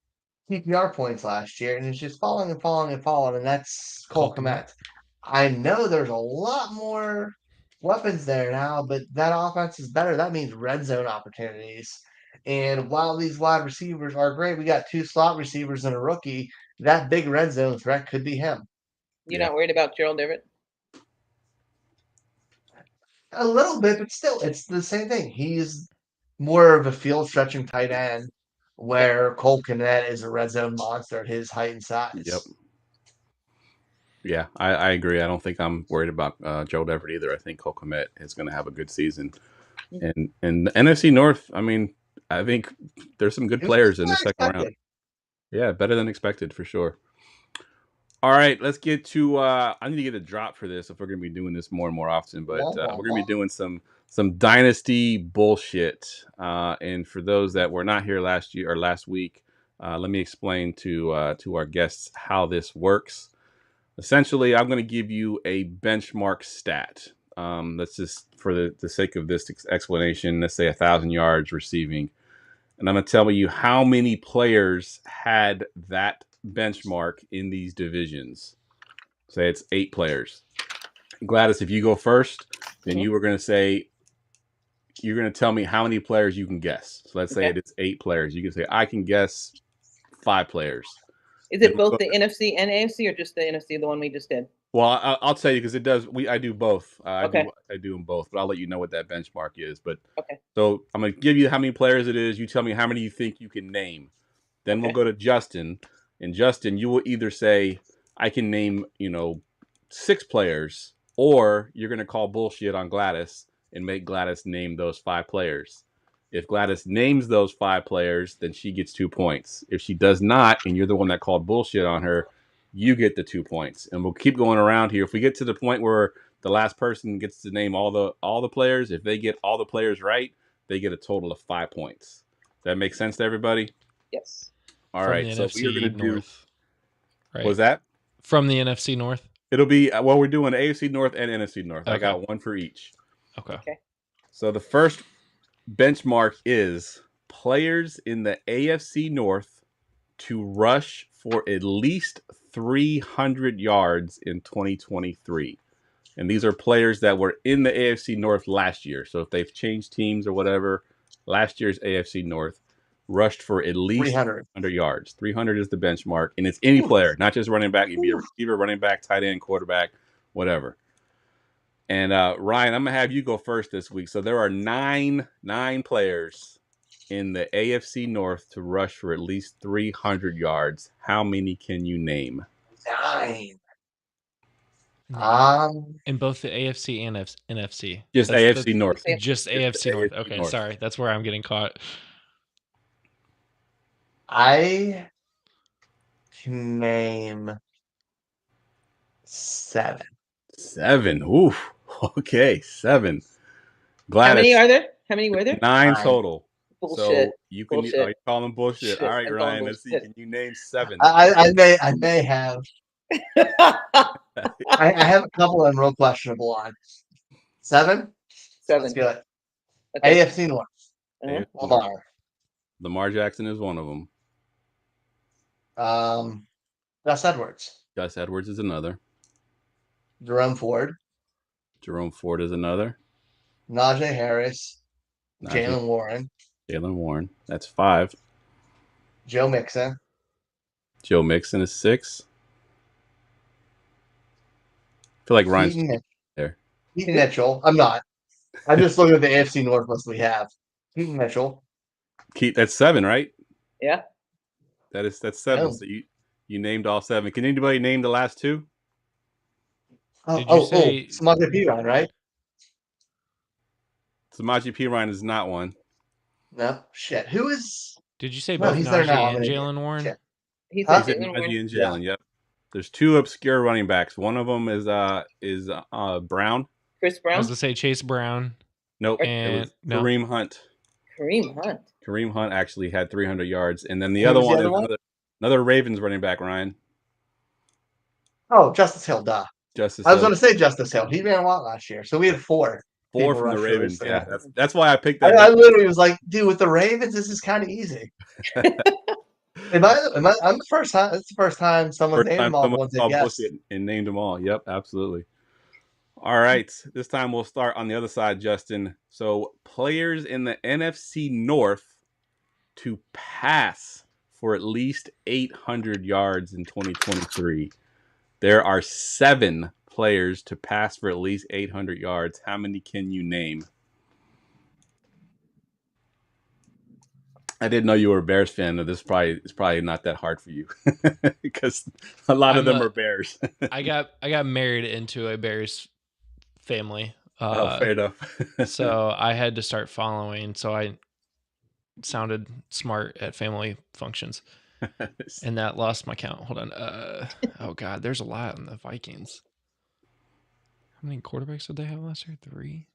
PPR points last year, and it's just falling, and that's Cole Kmet. I know there's a lot more weapons there now, but that offense is better. That means red zone opportunities. And while these wide receivers are great, we got 2 slot receivers and a rookie. That big red zone threat could be him. You're not worried about Gerald Everett? A little bit, but still, it's the same thing. He's more of a field stretching tight end, where Cole Kmet is a red zone monster at his height and size. Yep. Yeah, I agree. I don't think I'm worried about Joe Deverett either. I think Cole Kmet is going to have a good season. And the NFC North, I mean, I think there's some good players in the second round. Yeah, better than expected for sure. All right, let's get to. I need to get a drop for this if we're going to be doing this more and more often. But we're going to be doing some dynasty bullshit. And for those that were not here last week, let me explain to our guests how this works. Essentially, I'm going to give you a benchmark stat. Let's just, for the sake of this explanation, let's say 1,000 yards receiving. And I'm going to tell you how many players had that benchmark in these divisions. Say it's 8 players. Gladys, if you go first, then you were going to say, you're going to tell me how many players you can guess. So let's say it's 8 players. You can say, I can guess 5 players. Is it both the NFC and AFC, or just the NFC, the one we just did? Well, I'll tell you, because it does. I do both. I do them both, but I'll let you know what that benchmark is. But so I'm gonna give you how many players it is. You tell me how many you think you can name. Then we'll go to Justin, and Justin, you will either say I can name 6 players, or you're gonna call bullshit on Gladys and make Gladys name those 5 players. If Gladys names those 5 players, then she gets 2 points. If she does not, and you're the one that called bullshit on her, you get the 2 points. And we'll keep going around here. If we get to the point where the last person gets to name all the players, if they get all the players right, they get a total of 5 points. Does that make sense to everybody? Yes. All right. So we're going to do. Right. Was that from the NFC North? It'll be we're doing AFC North and NFC North. Okay. I got one for each. Okay. So the first benchmark is players in the AFC North to rush for at least 300 yards in 2023. And these are players that were in the AFC North last year. So if they've changed teams or whatever, last year's AFC North rushed for at least 300 yards. 300 is the benchmark. And it's any player, not just running back. You'd be a receiver, running back, tight end, quarterback, whatever. And Ryan, I'm going to have you go first this week. So there are nine players in the AFC North to rush for at least 300 yards. How many can you name? 9. In both the AFC and NFC. Just AFC North. Just AFC North. Okay, North. Sorry. That's where I'm getting caught. I can name 7. 7. Oof. Okay, 7. Gladys. How many are there? How many were there? 9 total. Bullshit. So you can you call them bullshit. All right, Ryan. Let's see. Can you name 7? I may have. I have a couple I'm real questionable on. 7. Let's do it. Okay. AFC North. Lamar Jackson is one of them. Gus Edwards. Gus Edwards is another. Jerome Ford is another. Najee Harris. Jalen Warren. That's 5. Joe Mixon is 6. I feel like Ryan's there. Keaton Mitchell. I'm not. I'm just looking at the AFC North list we have. Keaton Mitchell. That's 7, right? Yeah. That's 7. Oh. So you named all 7. Can anybody name the last 2? Samaje Perine, right? Samaje Perine is not one. No, shit. Who is? Did you say both Najee and Jalen Warren? Shit. He's Najee and Jalen. Yep. There's 2 obscure running backs. One of them is Brown. Chris Brown. I was to say Chase Brown. Nope. And Kareem Hunt. Kareem Hunt actually had 300 yards, and then the other one is another Ravens running back. Ryan. Oh, Justice Hill. Duh. I was going to say Justice Hill. He ran a lot last year, so we had 4. 4 from the Ravens. Yeah, that's why I picked that. I literally was like, dude, with the Ravens, this is kind of easy. I'm the first time. It's the first time someone's named them all. And named them all. Yep, absolutely. All right, this time we'll start on the other side, Justin. So players in the NFC North to pass for at least 800 yards in 2023. There are 7 players to pass for at least 800 yards. How many can you name? I didn't know you were a Bears fan. It's probably not that hard for you because a lot of them are Bears. I got married into a Bears family. Fair enough. So I had to start following. So I sounded smart at family functions, and that lost my count. Hold on. Oh God, there's a lot on the Vikings. How many quarterbacks did they have last year? 3.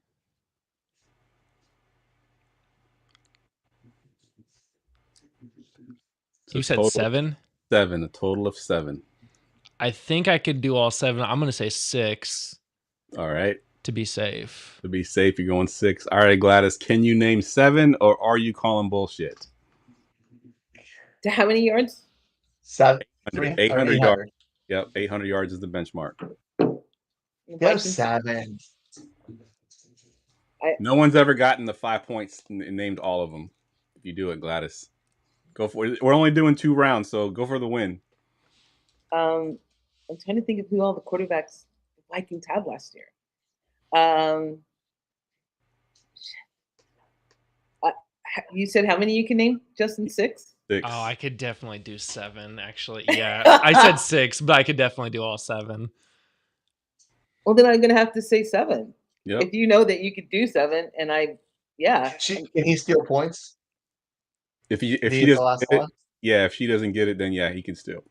You said 7? 7, a total of 7. I think I could do all 7. I'm going to say 6. All right. To be safe. To be safe, you're going 6. All right, Gladys, can you name 7 or are you calling bullshit? To how many yards? 800 yards. Yep, 800 yards is the benchmark. Go 7. No one's ever gotten the 5 points and named all of them. If you do it, Gladys. Go for it. We're only doing 2 rounds, so go for the win. I'm trying to think of who all the quarterbacks the Vikings had last year. You said how many you can name? Justin? 6? 6. Oh, I could definitely do 7, actually. Yeah, I said 6, but I could definitely do all 7. Well, then I'm going to have to say 7. Yep. If you know that you could do 7, and Can he steal points? If she doesn't get it, if she doesn't get it, then he can steal.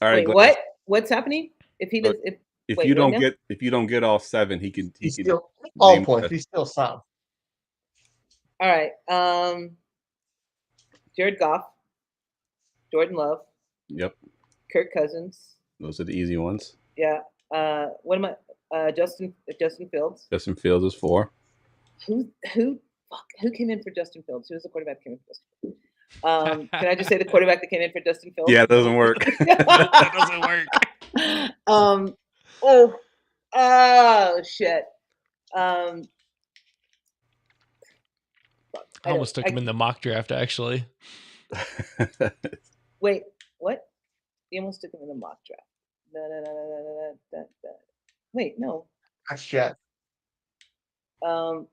All right. Wait, what? What's happening? If he does, if you don't get all 7, he can steal all points. He steal some. All right. Jared Goff, Jordan Love. Yep. Kirk Cousins. Those are the easy ones. Yeah. What am I? Justin Fields. Justin Fields is 4. Who came in for Justin Fields? Who was the quarterback that came in for Justin Fields? Can I just say the quarterback that came in for Justin Fields? Yeah, it doesn't work. That doesn't work. Oh shit. I almost took him in the mock draft, actually. Wait, what? You almost took him in the mock draft. No. Wait, no. That's Jet. I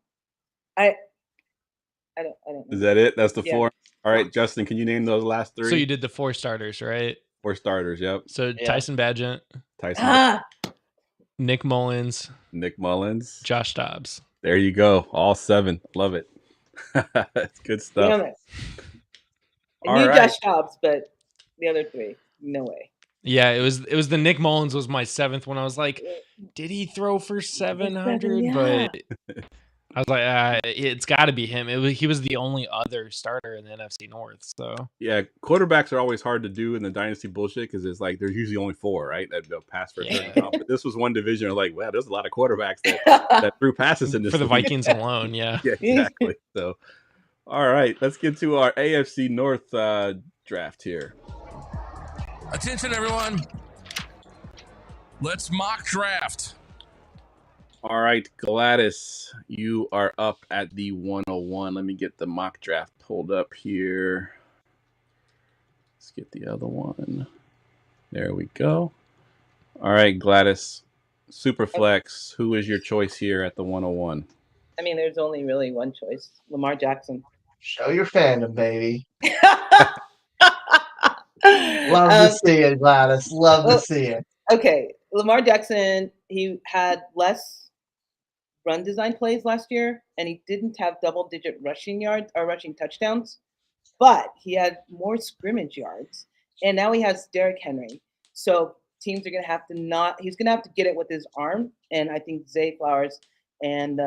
don't know. Is that it? That's the 4? All right, Justin, can you name those last 3? So you did the 4 starters, right? 4 starters, yep. So Tyson Bagent. Nick Mullins. Josh Dobbs. There you go. All 7. Love it. That's good stuff. Damn it. I knew Josh Dobbs, but the other 3, no way. Yeah, it was the Nick Mullins was my 7th one. I was like, did he throw for 700? Yeah. But I was like, it's got to be him. He was the only other starter in the NFC North. So yeah, quarterbacks are always hard to do in the dynasty bullshit because it's like there's usually only 4, right? That they'll pass for a certain amount. But this was one division. Like, wow, there's a lot of quarterbacks that threw passes in this for the Vikings alone. Yeah, yeah, exactly. So, all right, let's get to our AFC North draft here. Attention, everyone. Let's mock draft. All right, Gladys, you are up at the 101. Let me get the mock draft pulled up here. Let's get the other one. There we go. All right, Gladys, Superflex, who is your choice here at the 101? I mean, there's only really one choice. Lamar Jackson. Show your fandom, baby. Love to see it, Gladys. Love to see it. Okay, Lamar Jackson, he had less run design plays last year, and he didn't have double-digit rushing yards or rushing touchdowns, but he had more scrimmage yards, and now he has Derrick Henry. So teams are going to have to he's going to have to get it with his arm, and I think Zay Flowers and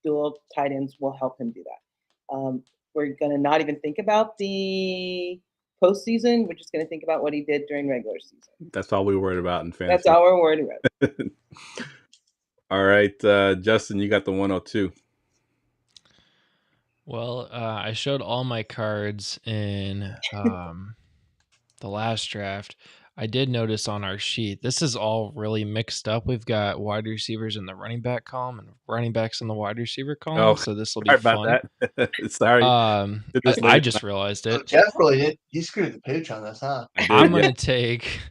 dual tight ends will help him do that. We're going to not even think about the postseason. We're just going to think about what he did during regular season. That's all we worried about in fantasy. That's all we're worried about. All right, Justin, you got the 102. Well, I showed all my cards in the last draft. I did notice on our sheet, this is all really mixed up. We've got wide receivers in the running back column and running backs in the wide receiver column. Oh, so this will be sorry fun. About that. Sorry. I just realized it. Geoff really did. He screwed the pooch on this, huh? I'm going to take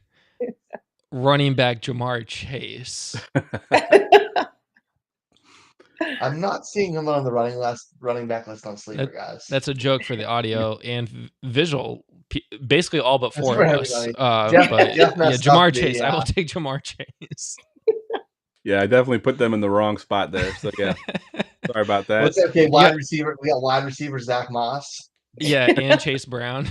running back Jamar Chase. I'm not seeing him on the running back list on Sleeper, guys. That's a joke for the audio and visual. Basically, all but That's four for of us. everybody. But Jeff yeah, messed up Jamar the, Chase. I will take Jamar Chase. Yeah, I definitely put them in the wrong spot there. So yeah, sorry about that. What's that? Okay, wide receiver. We got wide receiver Zach Moss. Yeah, and Chase Brown.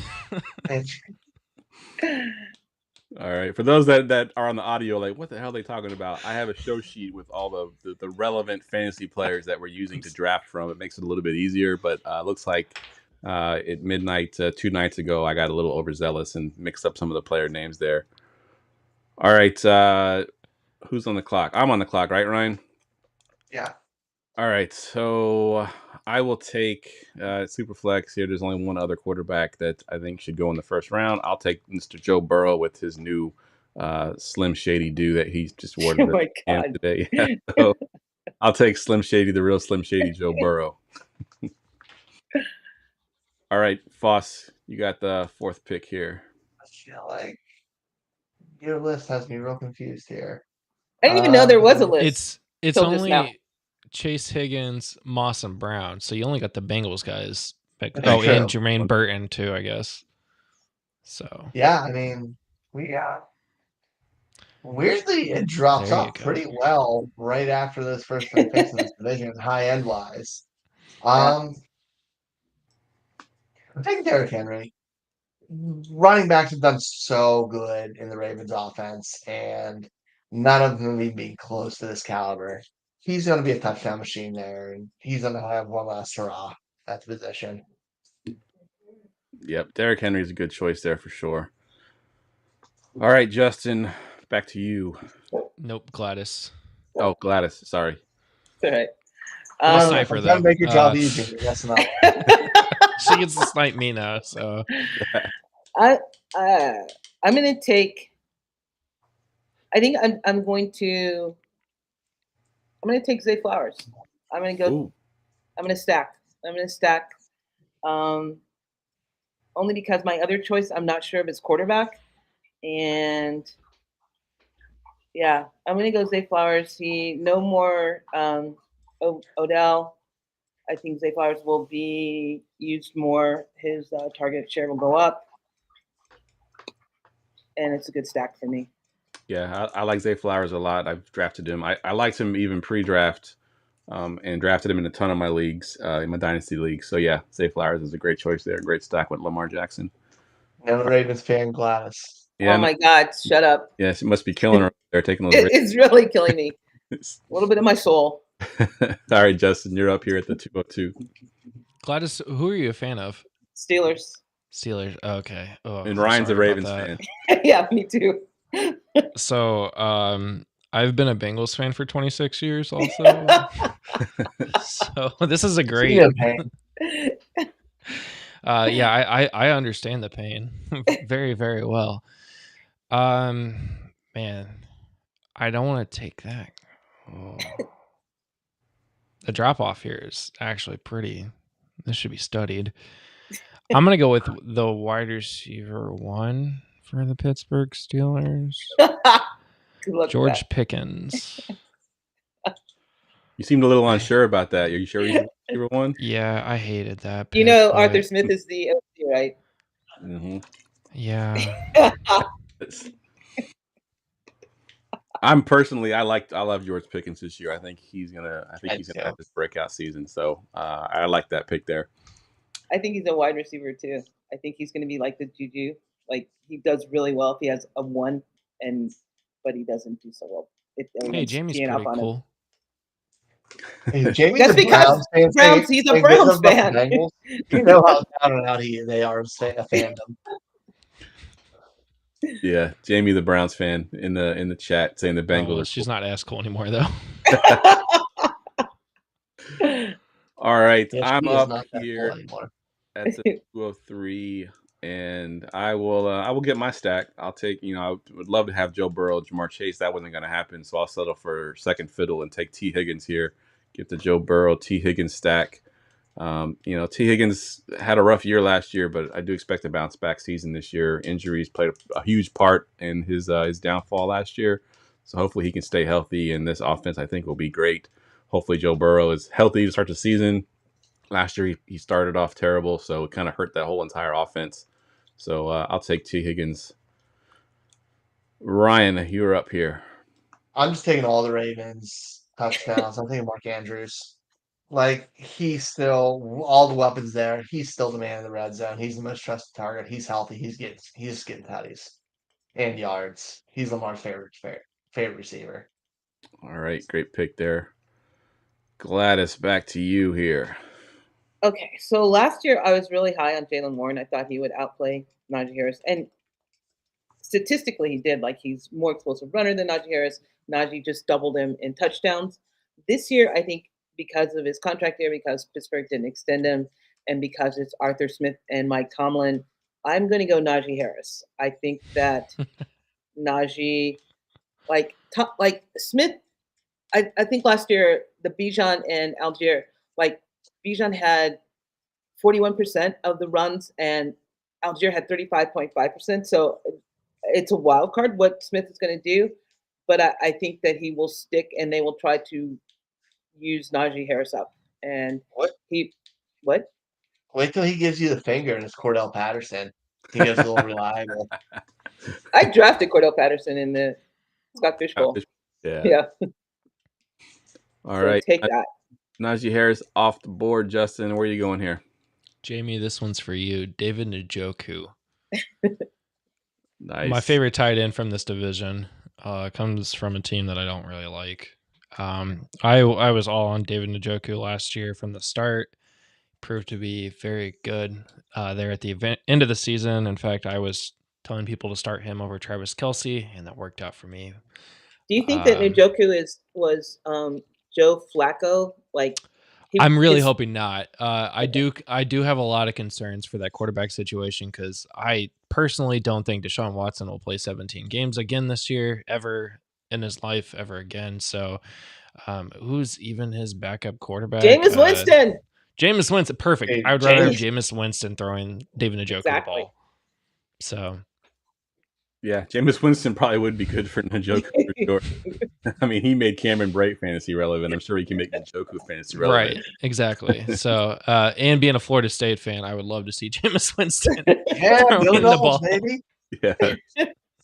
All right. For those that are on the audio, like, what the hell are they talking about? I have a show sheet with all the relevant fantasy players that we're using to draft from. It makes it a little bit easier, but looks like at midnight 2 nights ago, I got a little overzealous and mixed up some of the player names there. All right. Who's on the clock? I'm on the clock, right, Ryan? Yeah. All right. So I will take Superflex here. There's only one other quarterback that I think should go in the first round. I'll take Mr. Joe Burrow with his new Slim Shady do that he just wore today. Yeah, so I'll take Slim Shady, the real Slim Shady Joe Burrow. All right, Foss, you got the 4th pick here. I feel like your list has me real confused here. I didn't even know there was a list. It's only Chase Higgins, Moss, and Brown. So you only got the Bengals guys. And Jermaine Burton too, I guess. So yeah, I mean, we got weirdly it drops off pretty well right after those first 3 picks in this division, high end wise. I'm taking Derrick Henry. Running backs have done so good in the Ravens offense, and none of them even being close to this caliber. He's going to be a touchdown machine there, and he's going to have one last hurrah at the position. Yep, Derrick Henry is a good choice there for sure. All right, Justin, back to you. Nope, Gladys. Oh, Gladys, sorry. All right. Sniper, though. Make your job easier. That's enough. She gets to snipe me now, so. I'm going to take. I think I'm going to take Zay Flowers. I'm going to go. Ooh. I'm going to stack. Only because my other choice, I'm not sure if it's quarterback. And yeah, I'm going to go Zay Flowers. No more Odell. I think Zay Flowers will be used more. His target share will go up. And it's a good stack for me. Yeah, I like Zay Flowers a lot. I've drafted him. I liked him even pre-draft and drafted him in a ton of my leagues, in my dynasty league. So, yeah, Zay Flowers is a great choice there. Great stack with Lamar Jackson. And the Ravens fan, Gladys. Yeah, oh, my God. Shut up. Yeah, she must be killing her. They're taking those. It's really killing me. A little bit of my soul. All right, Justin, you're up here at the 202. Gladys, who are you a fan of? Steelers. Okay. Oh, and Ryan's a Ravens fan. Yeah, me too. So, I've been a Bengals fan for 26 years also. So this is a great. Yeah, I understand the pain very, very well. Man, I don't want to take that. Oh. The drop off here is actually pretty. This should be studied. I'm gonna go with the wide receiver 1 for the Pittsburgh Steelers. George Pickens. You seemed a little unsure about that. Are you sure he's receiver 1? Yeah, I hated that pick, you know, Arthur Smith is the OC, right? Mm-hmm. Yeah. I'm personally, I love George Pickens this year. I think he's gonna have this breakout season. So I like that pick there. I think he's a wide receiver too. I think he's going to be like the Juju. Like he does really well if he has a 1, but he doesn't do so well. Hey, Jamie's pretty cool. Hey, Jamie's that's because Browns. He's a Browns fan. You know how down and out they are a fandom. Yeah, Jamie, the Browns fan, in the chat saying the Bengals. She's not as cool anymore though. All right, I'm up here at the 203, and I will get my stack. I'll take. I would love to have Joe Burrow, Jamar Chase. That wasn't going to happen, so I'll settle for second fiddle and take T. Higgins here. Get the Joe Burrow, T. Higgins stack. T. Higgins had a rough year last year, but I do expect a bounce back season this year. Injuries played a huge part in his downfall last year, so hopefully he can stay healthy. And this offense, I think, will be great hopefully Joe Burrow is healthy to start the season. Last year he started off terrible, so it kind of hurt that whole entire offense. So I'll take T. Higgins. Ryan, you're up here. I'm just taking all the Ravens touchdowns. I'm taking Mark Andrews. Like, he's still all the weapons there. He's still the man in the red zone. He's the most trusted target. He's healthy. He's just getting tutties and yards. He's Lamar's favorite receiver. All right, great pick there. Gladys, back to you here. Okay, so last year I was really high on Jalen Warren. I thought he would outplay Najee Harris, and statistically he did. Like, he's more explosive runner than Najee Harris. Najee just doubled him in touchdowns. This year, I think because of his contract year, because Pittsburgh didn't extend him, and because it's Arthur Smith and Mike Tomlin, I'm going to go Najee Harris. I think that Najee, like Smith, I think last year the Bijan and Algier, like Bijan had 41% of the runs and Algier had 35.5%. So it's a wild card what Smith is going to do, but I think that he will stick and they will try to use Najee Harris up. And What? Wait till he gives you the finger and it's Cordell Patterson. He goes a little reliable. I drafted Cordell Patterson in the Scott Fish Bowl. Yeah. All right. Take that. Najee Harris off the board. Justin, where are you going here? Jamie, this one's for you. David Njoku. Nice. My favorite tight end from this division comes from a team that I don't really like. I was all on David Njoku last year from the start. Proved to be very good there at the end of the season. In fact, I was telling people to start him over Travis Kelce, and that worked out for me. Do you think that Njoku was Joe Flacco? Like, I'm really hoping not. I do have a lot of concerns for that quarterback situation because I personally don't think Deshaun Watson will play 17 games again this year, ever in his life, ever again. So who's even his backup quarterback? Jameis Winston. Jameis Winston, perfect. Hey, I would rather have Jameis Winston throwing David Njoku the ball. So, yeah, Jameis Winston probably would be good for Njoku for sure. I mean, he made Cameron Brate fantasy relevant. I'm sure he can make Njoku fantasy relevant. Right, exactly. So, and being a Florida State fan, I would love to see Jameis Winston Yeah, throwing the ball. Baby. Yeah.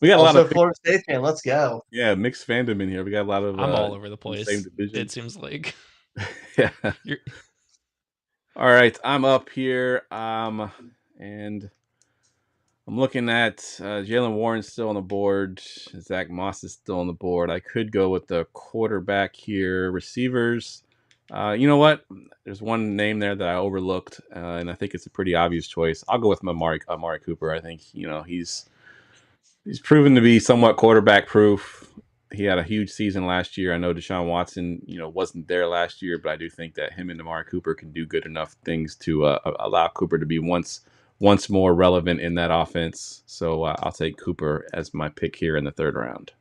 We got a lot of Florida State fan. Let's go. Yeah, mixed fandom in here. We got a lot of. I'm all over the place. Same division. It seems like. Yeah. All right, I'm up here, and I'm looking at Jalen Warren's still on the board. Zach Moss is still on the board. I could go with the quarterback here. Receivers, you know what? There's one name there that I overlooked, and I think it's a pretty obvious choice. I'll go with Amari Cooper. I think he's proven to be somewhat quarterback proof. He had a huge season last year. I know Deshaun Watson, wasn't there last year, but I do think that him and Amari Cooper can do good enough things to allow Cooper to be once more relevant in that offense. So I'll take Cooper as my pick here in the third round.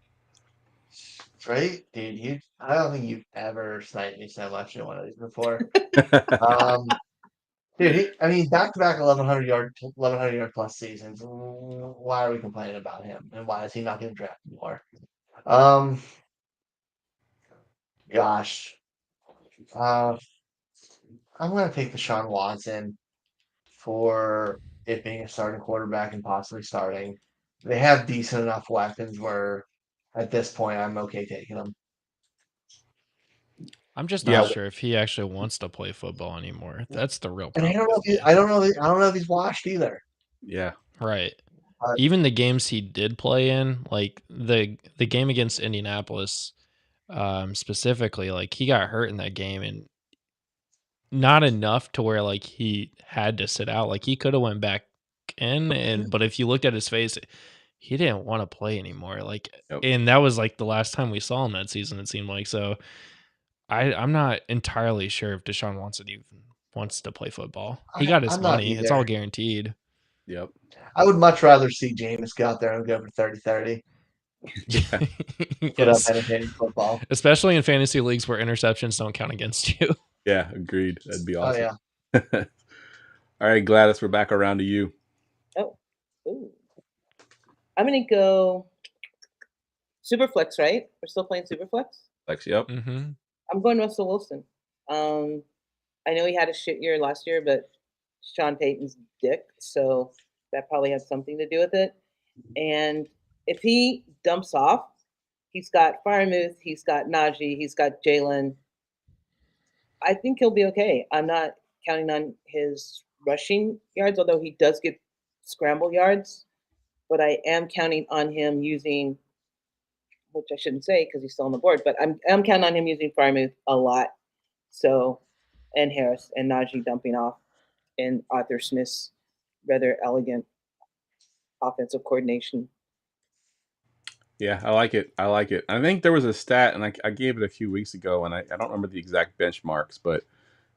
Right, dude. I don't think you've ever sniped me so much in one of these before. Dude, back-to-back 1,100 yard plus seasons. Why are we complaining about him, and why is he not getting drafted more? Gosh. I'm going to take Deshaun Watson for it being a starting quarterback and possibly starting. They have decent enough weapons where at this point I'm okay taking them. I'm just not sure if he actually wants to play football anymore. That's the real problem. And I don't know if he's washed either. Yeah. Right. Even the games he did play in, like the game against Indianapolis, specifically, like he got hurt in that game and not enough to where like he had to sit out. Like he could have went back in, but if you looked at his face, he didn't want to play anymore. Like, and that was like the last time we saw him that season, it seemed like. So I'm not entirely sure if Deshaun Watson even wants to play football. He got his money. It's all guaranteed. Yep. I would much rather see Jameis go out there and go for 30-30. Yes. Entertaining football. Especially in fantasy leagues where interceptions don't count against you. Yeah, agreed. That'd be awesome. Oh, yeah. All right, Gladys, we're back around to you. Oh, ooh. I'm going to go Superflex, right? We're still playing Superflex? Flex, yep. Mm-hmm. I'm going Russell Wilson. I know he had a shit year last year, but Sean Payton's dick, so that probably has something to do with it. And if he dumps off, he's got Freiermuth, he's got Najee, he's got Jalen. I think he'll be okay. I'm not counting on his rushing yards, although he does get scramble yards. But I am counting on him using, which I shouldn't say because he's still on the board, but I'm counting on him using Freiermuth a lot. So, and Harris and Najee dumping off, and Arthur Smith's rather elegant offensive coordination. Yeah, I like it. I like it. I think there was a stat, and I gave it a few weeks ago, and I don't remember the exact benchmarks, but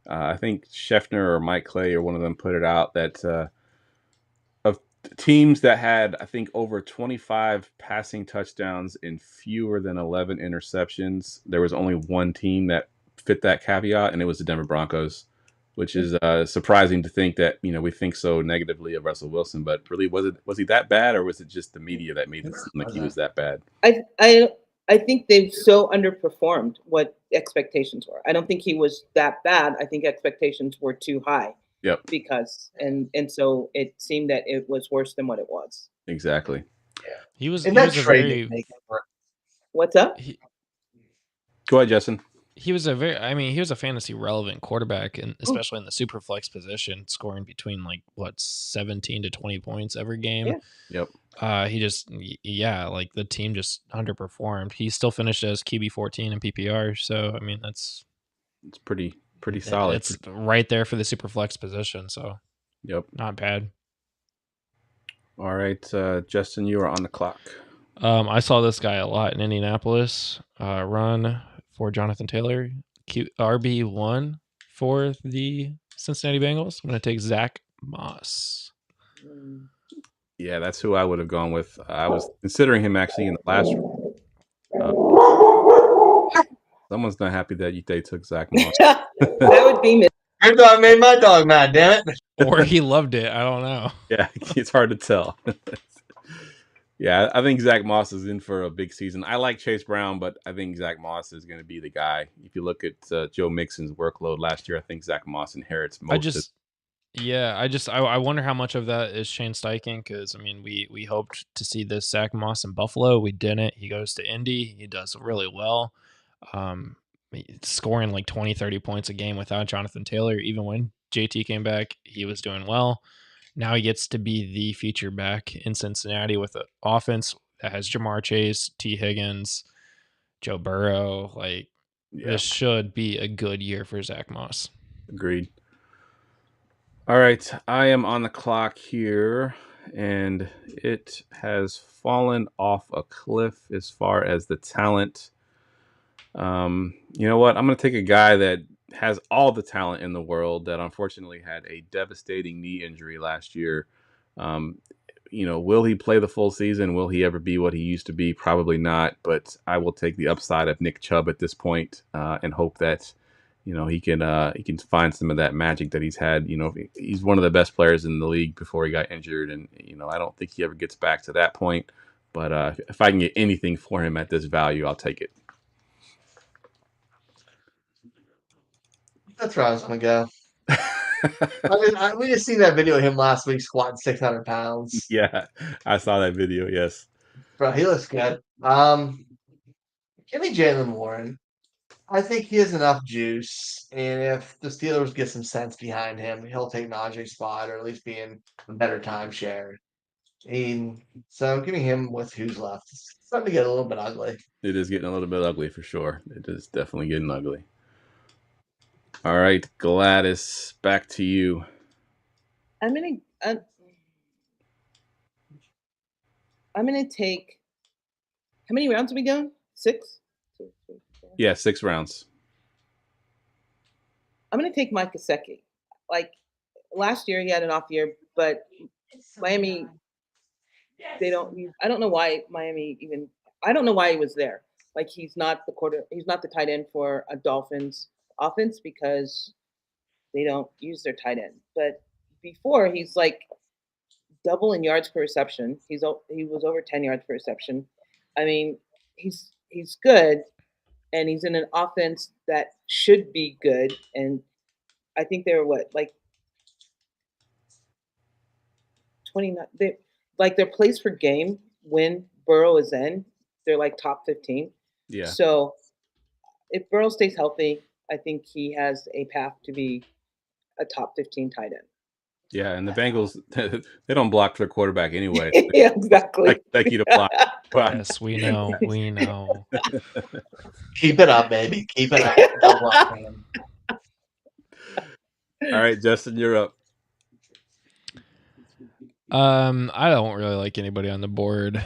I think Scheffner or Mike Clay or one of them put it out that of teams that had, I think, over 25 passing touchdowns and fewer than 11 interceptions, there was only one team that fit that caveat, and it was the Denver Broncos, which is surprising to think that, we think so negatively of Russell Wilson, but really, was he that bad, or was it just the media that made it seem like he was that bad? I think they've so underperformed what expectations were. I don't think he was that bad. I think expectations were too high. Yep. Because and so it seemed that it was worse than what it was. Exactly. Yeah. He was. And He that was a trade very. didn't make it work. What's up? Go ahead, Justin. He was a very. I mean, he was a fantasy relevant quarterback, and especially in the super flex position, scoring between 17 to 20 points every game. Yeah. Yep. He just, the team just underperformed. He still finished as QB 14 in PPR, so I mean it's pretty solid. It's right there for the super flex position, so yep, not bad. All right, Justin, you are on the clock. I saw this guy a lot in Indianapolis. Run for Jonathan Taylor, RB1 for the Cincinnati Bengals. I'm going to take Zach Moss. Yeah, that's who I would have gone with. I was considering him actually in the last. Someone's not happy that they took Zach Moss. That would be me. Your dog made my dog mad, damn it. Or he loved it. I don't know. Yeah, it's hard to tell. Yeah, I think Zach Moss is in for a big season. I like Chase Brown, but I think Zach Moss is going to be the guy. If you look at Joe Mixon's workload last year, I think Zach Moss inherits most. I wonder how much of that is Shane Steichen, because I mean we hoped to see this Zach Moss in Buffalo. We didn't. He goes to Indy. He does really well. Scoring 20, 30 points a game without Jonathan Taylor. Even when JT came back, he was doing well. Now he gets to be the feature back in Cincinnati with an offense that has Jamar Chase, T. Higgins, Joe Burrow. This should be a good year for Zach Moss. Agreed. All right, I am on the clock here, and it has fallen off a cliff as far as the talent. You know what? I'm going to take a guy that has all the talent in the world that unfortunately had a devastating knee injury last year. Will he play the full season? Will he ever be what he used to be? Probably not, but I will take the upside of Nick Chubb at this point and hope that he can find some of that magic that he's had. He's one of the best players in the league before he got injured, and I don't think he ever gets back to that point. But if I can get anything for him at this value, I'll take it. That's where I was going to go. We just seen that video of him last week squatting 600 pounds. Yeah, I saw that video, yes. Bro, he looks good. Give me Jaylen Warren. I think he has enough juice, and if the Steelers get some sense behind him, he'll take Najee's spot, or at least be in a better timeshare. So I'm giving him with who's left. It's starting to get a little bit ugly. It is getting a little bit ugly for sure. It is definitely getting ugly. All right, Gladys, back to you. I'm gonna take. How many rounds are we going? 6? 2, 3, 4. Yeah, 6 rounds. I'm gonna take Mike Gesicki. Last year, he had an off year, but Miami. I don't know why Miami even. I don't know why he was there. He's not the tight end for a Dolphins offense because they don't use their tight end. But before, he's double in yards per reception. He was over 10 yards per reception. I mean, he's good. and he's in an offense that should be good. And I think they were like 29. Their plays per game when Burrow is in, they're like top 15. Yeah. So if Burrow stays healthy, I think he has a path to be a top 15 tight end. Yeah, and the Bengals, they don't block their quarterback anyway. Yeah, exactly. Like you to block. Yes, we know. We know. Keep it up, baby. Keep it up. Don't block him. All right, Justin, you're up. I don't really like anybody on the board.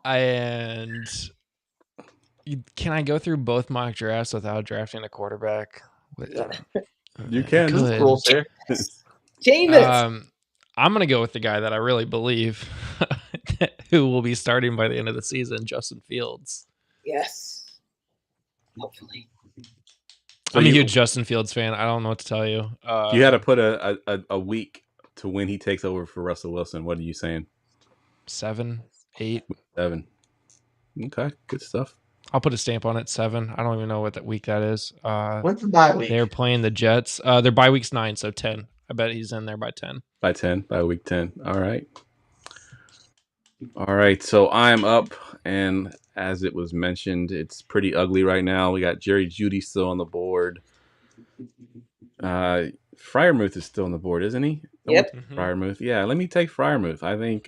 And can I go through both mock drafts without drafting a quarterback? You can. This is cool, sir. Jameis. I'm going to go with the guy that I really believe who will be starting by the end of the season, Justin Fields. Yes. Hopefully. I'm a huge Justin Fields fan. I don't know what to tell you. You had to put a week to when he takes over for Russell Wilson. What are you saying? 7, 8. 7. Okay, good stuff. I'll put a stamp on it. 7. I don't even know what that week that is. When's the bye week? They're playing the Jets. Their bye week's 9, so 10. I bet he's in there by 10. By week 10. All right. So I'm up, and as it was mentioned, it's pretty ugly right now. We got Jerry Jeudy still on the board. Freiermuth is still on the board, isn't he? Yep. Freiermuth. Yeah, let me take Freiermuth. I think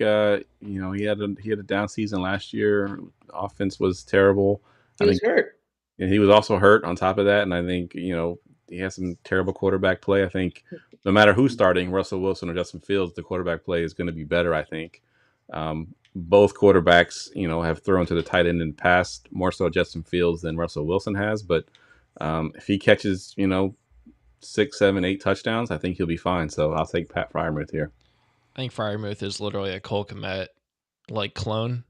he had a down season last year. Offense was terrible. He was hurt. And he was also hurt on top of that. And I think, he has some terrible quarterback play. I think no matter who's starting, Russell Wilson or Justin Fields, the quarterback play is going to be better, I think. Both quarterbacks, have thrown to the tight end in the past, more so Justin Fields than Russell Wilson has. But if he catches, 6, 7, 8 touchdowns, I think he'll be fine. So I'll take Pat Freiermuth here. I think Freiermuth is literally a Cole Kmet clone.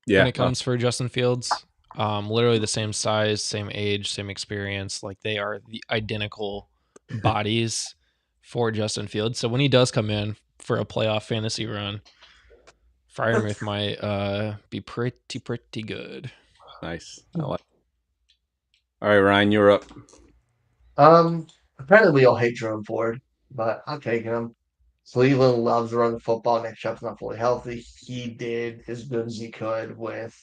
Yeah, when it comes for Justin Fields. Literally the same size, same age, same experience. They are the identical bodies for Justin Fields. So when he does come in for a playoff fantasy run, Freiermuth might be pretty good. Nice. All right, Ryan, you're up. Apparently we all hate Jerome Ford, but I'll take him. Cleveland loves running the football. Nick Chubb's not fully healthy. He did as good as he could with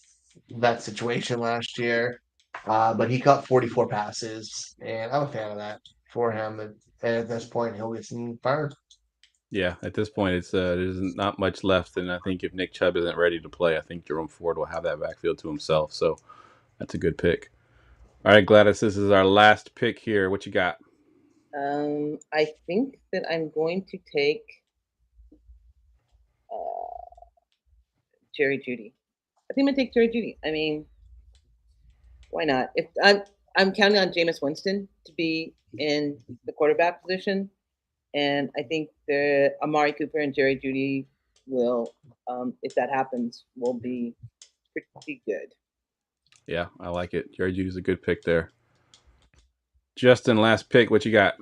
that situation last year. But he caught 44 passes, and I'm a fan of that for him. And at this point, he'll get some fired. Yeah, at this point, there's not much left. And I think if Nick Chubb isn't ready to play, I think Jerome Ford will have that backfield to himself. So that's a good pick. All right, Gladys, this is our last pick here. What you got? I think that I'm going to take Jerry Jeudy. I think I'm gonna take Jerry Jeudy. I mean, why not? If I'm counting on Jameis Winston to be in the quarterback position, and I think the Amari Cooper and Jerry Jeudy will, if that happens, will be pretty good. Yeah, I like it. Jerry Jeudy's a good pick there. Justin, last pick. What you got?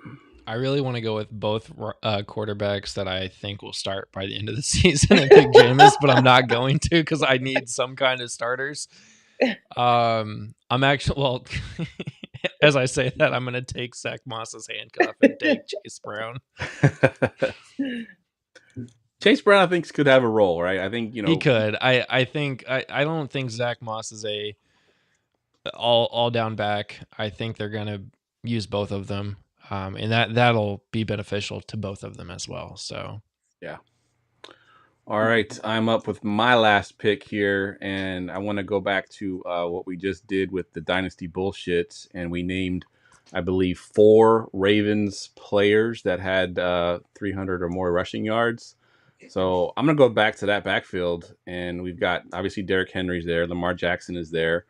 I really want to go with both quarterbacks that I think will start by the end of the season and pick Jameis, but I'm not going to because I need some kind of starters. I'm actually, as I say that, I'm going to take Zach Moss's handcuff and take Chase Brown. Chase Brown, I think, could have a role, right? I think, he could. I don't think Zach Moss is a all down back. I think they're going to use both of them. And that'll be beneficial to both of them as well. So, yeah. All right. I'm up with my last pick here. And I want to go back to what we just did with the Dynasty bullshit. And we named, I believe, 4 Ravens players that had 300 or more rushing yards. So I'm going to go back to that backfield. And we've got, obviously, Derrick Henry's there. Lamar Jackson is there.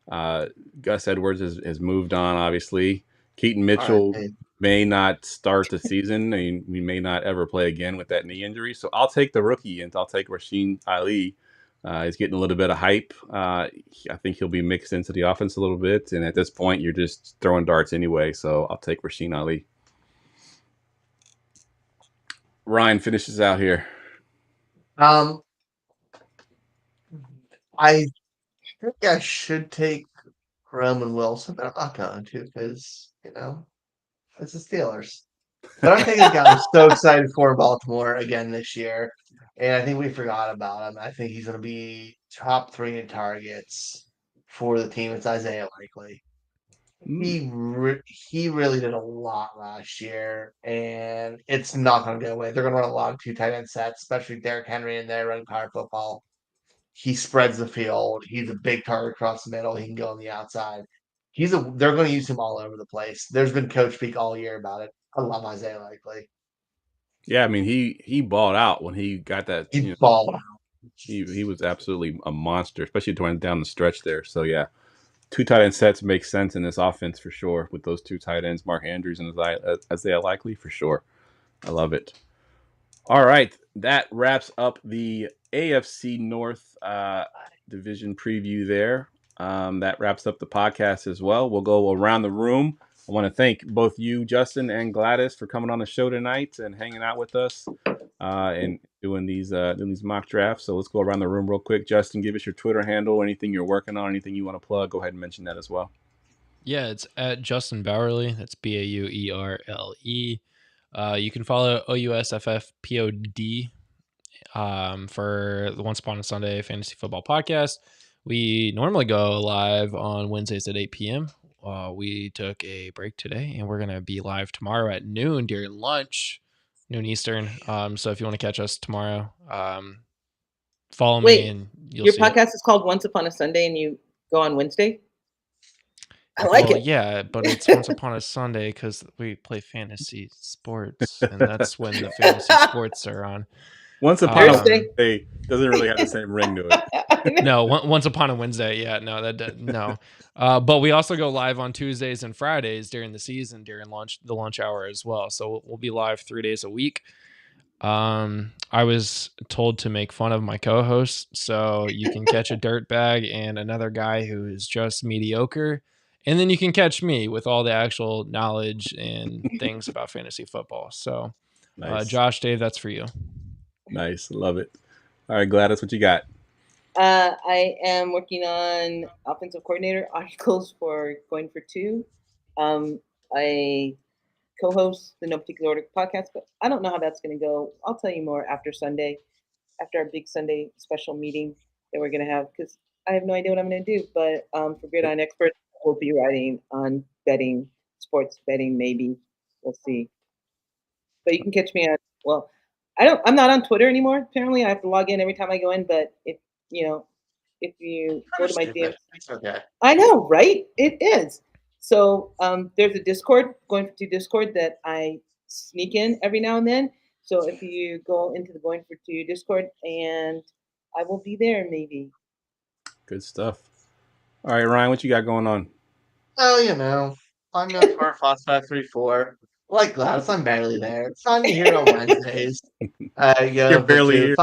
Gus Edwards has moved on, obviously. Keaton Mitchell may not start the season. I mean, we may not ever play again with that knee injury. So I'll take the rookie, and I'll take Rasheen Ali. He's getting a little bit of hype. I think he'll be mixed into the offense a little bit. And at this point, you're just throwing darts anyway. So I'll take Rasheen Ali. Ryan finishes out here. I think I should take Roman Wilson, but I'm not going to because, it's the Steelers. But I'm taking a guy I'm so excited for Baltimore again this year. And I think we forgot about him. I think he's going to be top 3 in targets for the team. It's Isaiah Likely. He really did a lot last year, and it's not going to go away. They're going to run a lot of 2 tight end sets, especially Derrick Henry in there running power football. He spreads the field. He's a big target across the middle. He can go on the outside. They're going to use him all over the place. There's been coach speak all year about it. I love Isaiah Likely. Yeah, I mean he balled out when he got that. He balled out. He was absolutely a monster, especially down the stretch there. So yeah, 2 tight end sets make sense in this offense for sure with those 2 tight ends, Mark Andrews and Isaiah Likely for sure. I love it. All right, that wraps up the AFC North division preview there. That wraps up the podcast as well. We'll go around the room. I want to thank both you, Justin, and Gladys for coming on the show tonight and hanging out with us and doing these mock drafts. So let's go around the room real quick. Justin, give us your Twitter handle, anything you're working on, anything you want to plug. Go ahead and mention that as well. Yeah, it's at Justin Bauerle. That's Bauerle. You can follow OUSFFPOD for the Once Upon a Sunday Fantasy Football Podcast. We normally go live on Wednesdays at 8 p.m. We took a break today, and we're going to be live tomorrow at noon during lunch, noon Eastern. So if you want to catch us tomorrow, follow me, and you'll your see podcast is called Once Upon a Sunday, and you go on Wednesday? I like it. Yeah, but it's Once Upon a Sunday because we play fantasy sports, and that's when the fantasy sports are on. Once Upon a Wednesday doesn't really have the same ring to it. No, Once Upon a Wednesday. Yeah, no, no. But we also go live on Tuesdays and Fridays during the season, during the lunch hour as well. So we'll be live 3 days a week. I was told to make fun of my co-hosts, so you can catch a dirtbag and another guy who is just mediocre. And then you can catch me with all the actual knowledge and things about fantasy football. So, nice. Josh, Dave, that's for you. Nice. Love it. All right, Gladys, what you got? I am working on offensive coordinator articles for GoingFor2. I co-host the No Particular Order podcast, but I don't know how that's going to go. I'll tell you more after Sunday, after our big Sunday special meeting that we're going to have, because I have no idea what I'm going to do. But for Gridiron Experts, we'll be writing on betting, sports betting, maybe. We'll see. But you can catch me on, I'm not on Twitter anymore. Apparently, I have to log in every time I go in. But if you go to my DMs, okay. I know, right? It is. So there's a Discord, GoingFor2 Discord, that I sneak in every now and then. So if you go into the GoingFor2 Discord, and I will be there maybe. Good stuff. All right, Ryan, what you got going on? Oh, I'm going for AFS382. Like Gladys, I'm barely there. Find me here on Wednesdays. You're barely here.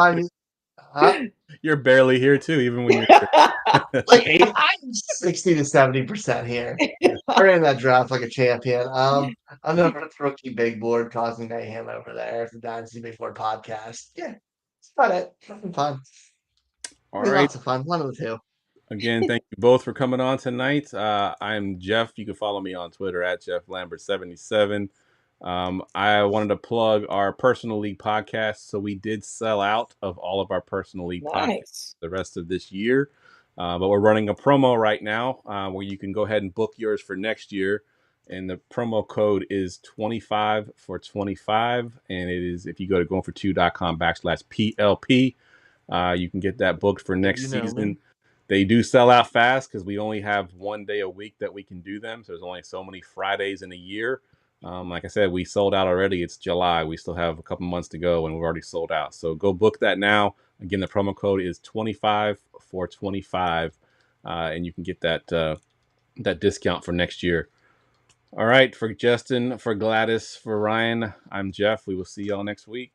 You're barely here too, even when you're here. I'm 60 to 70% here. I ran that draft like a champion. I'm over at the Rookie Big Board causing mayhem over there at the Dynasty Big Board podcast. Yeah, that's about it. Nothing fun. All right. Lots of fun. One of the two. Again, thank you both for coming on tonight. I'm Geoff. You can follow me on Twitter at JeoffLambert77. I wanted to plug our personal league podcast. So we did sell out of all of our personal league podcasts the rest of this year. But we're running a promo right now where you can go ahead and book yours for next year. And the promo code is 25 for 25. And it is, if you go to goingfor2.com/PLP, you can get that booked for next season. They do sell out fast because we only have 1 day a week that we can do them. So there's only so many Fridays in a year. Like I said, we sold out already. It's July. We still have a couple months to go, and we've already sold out. So go book that now. Again, the promo code is 25 for 25, and you can get that discount for next year. All right, for Justin, for Gladys, for Ryan, I'm Geoff. We will see y'all next week.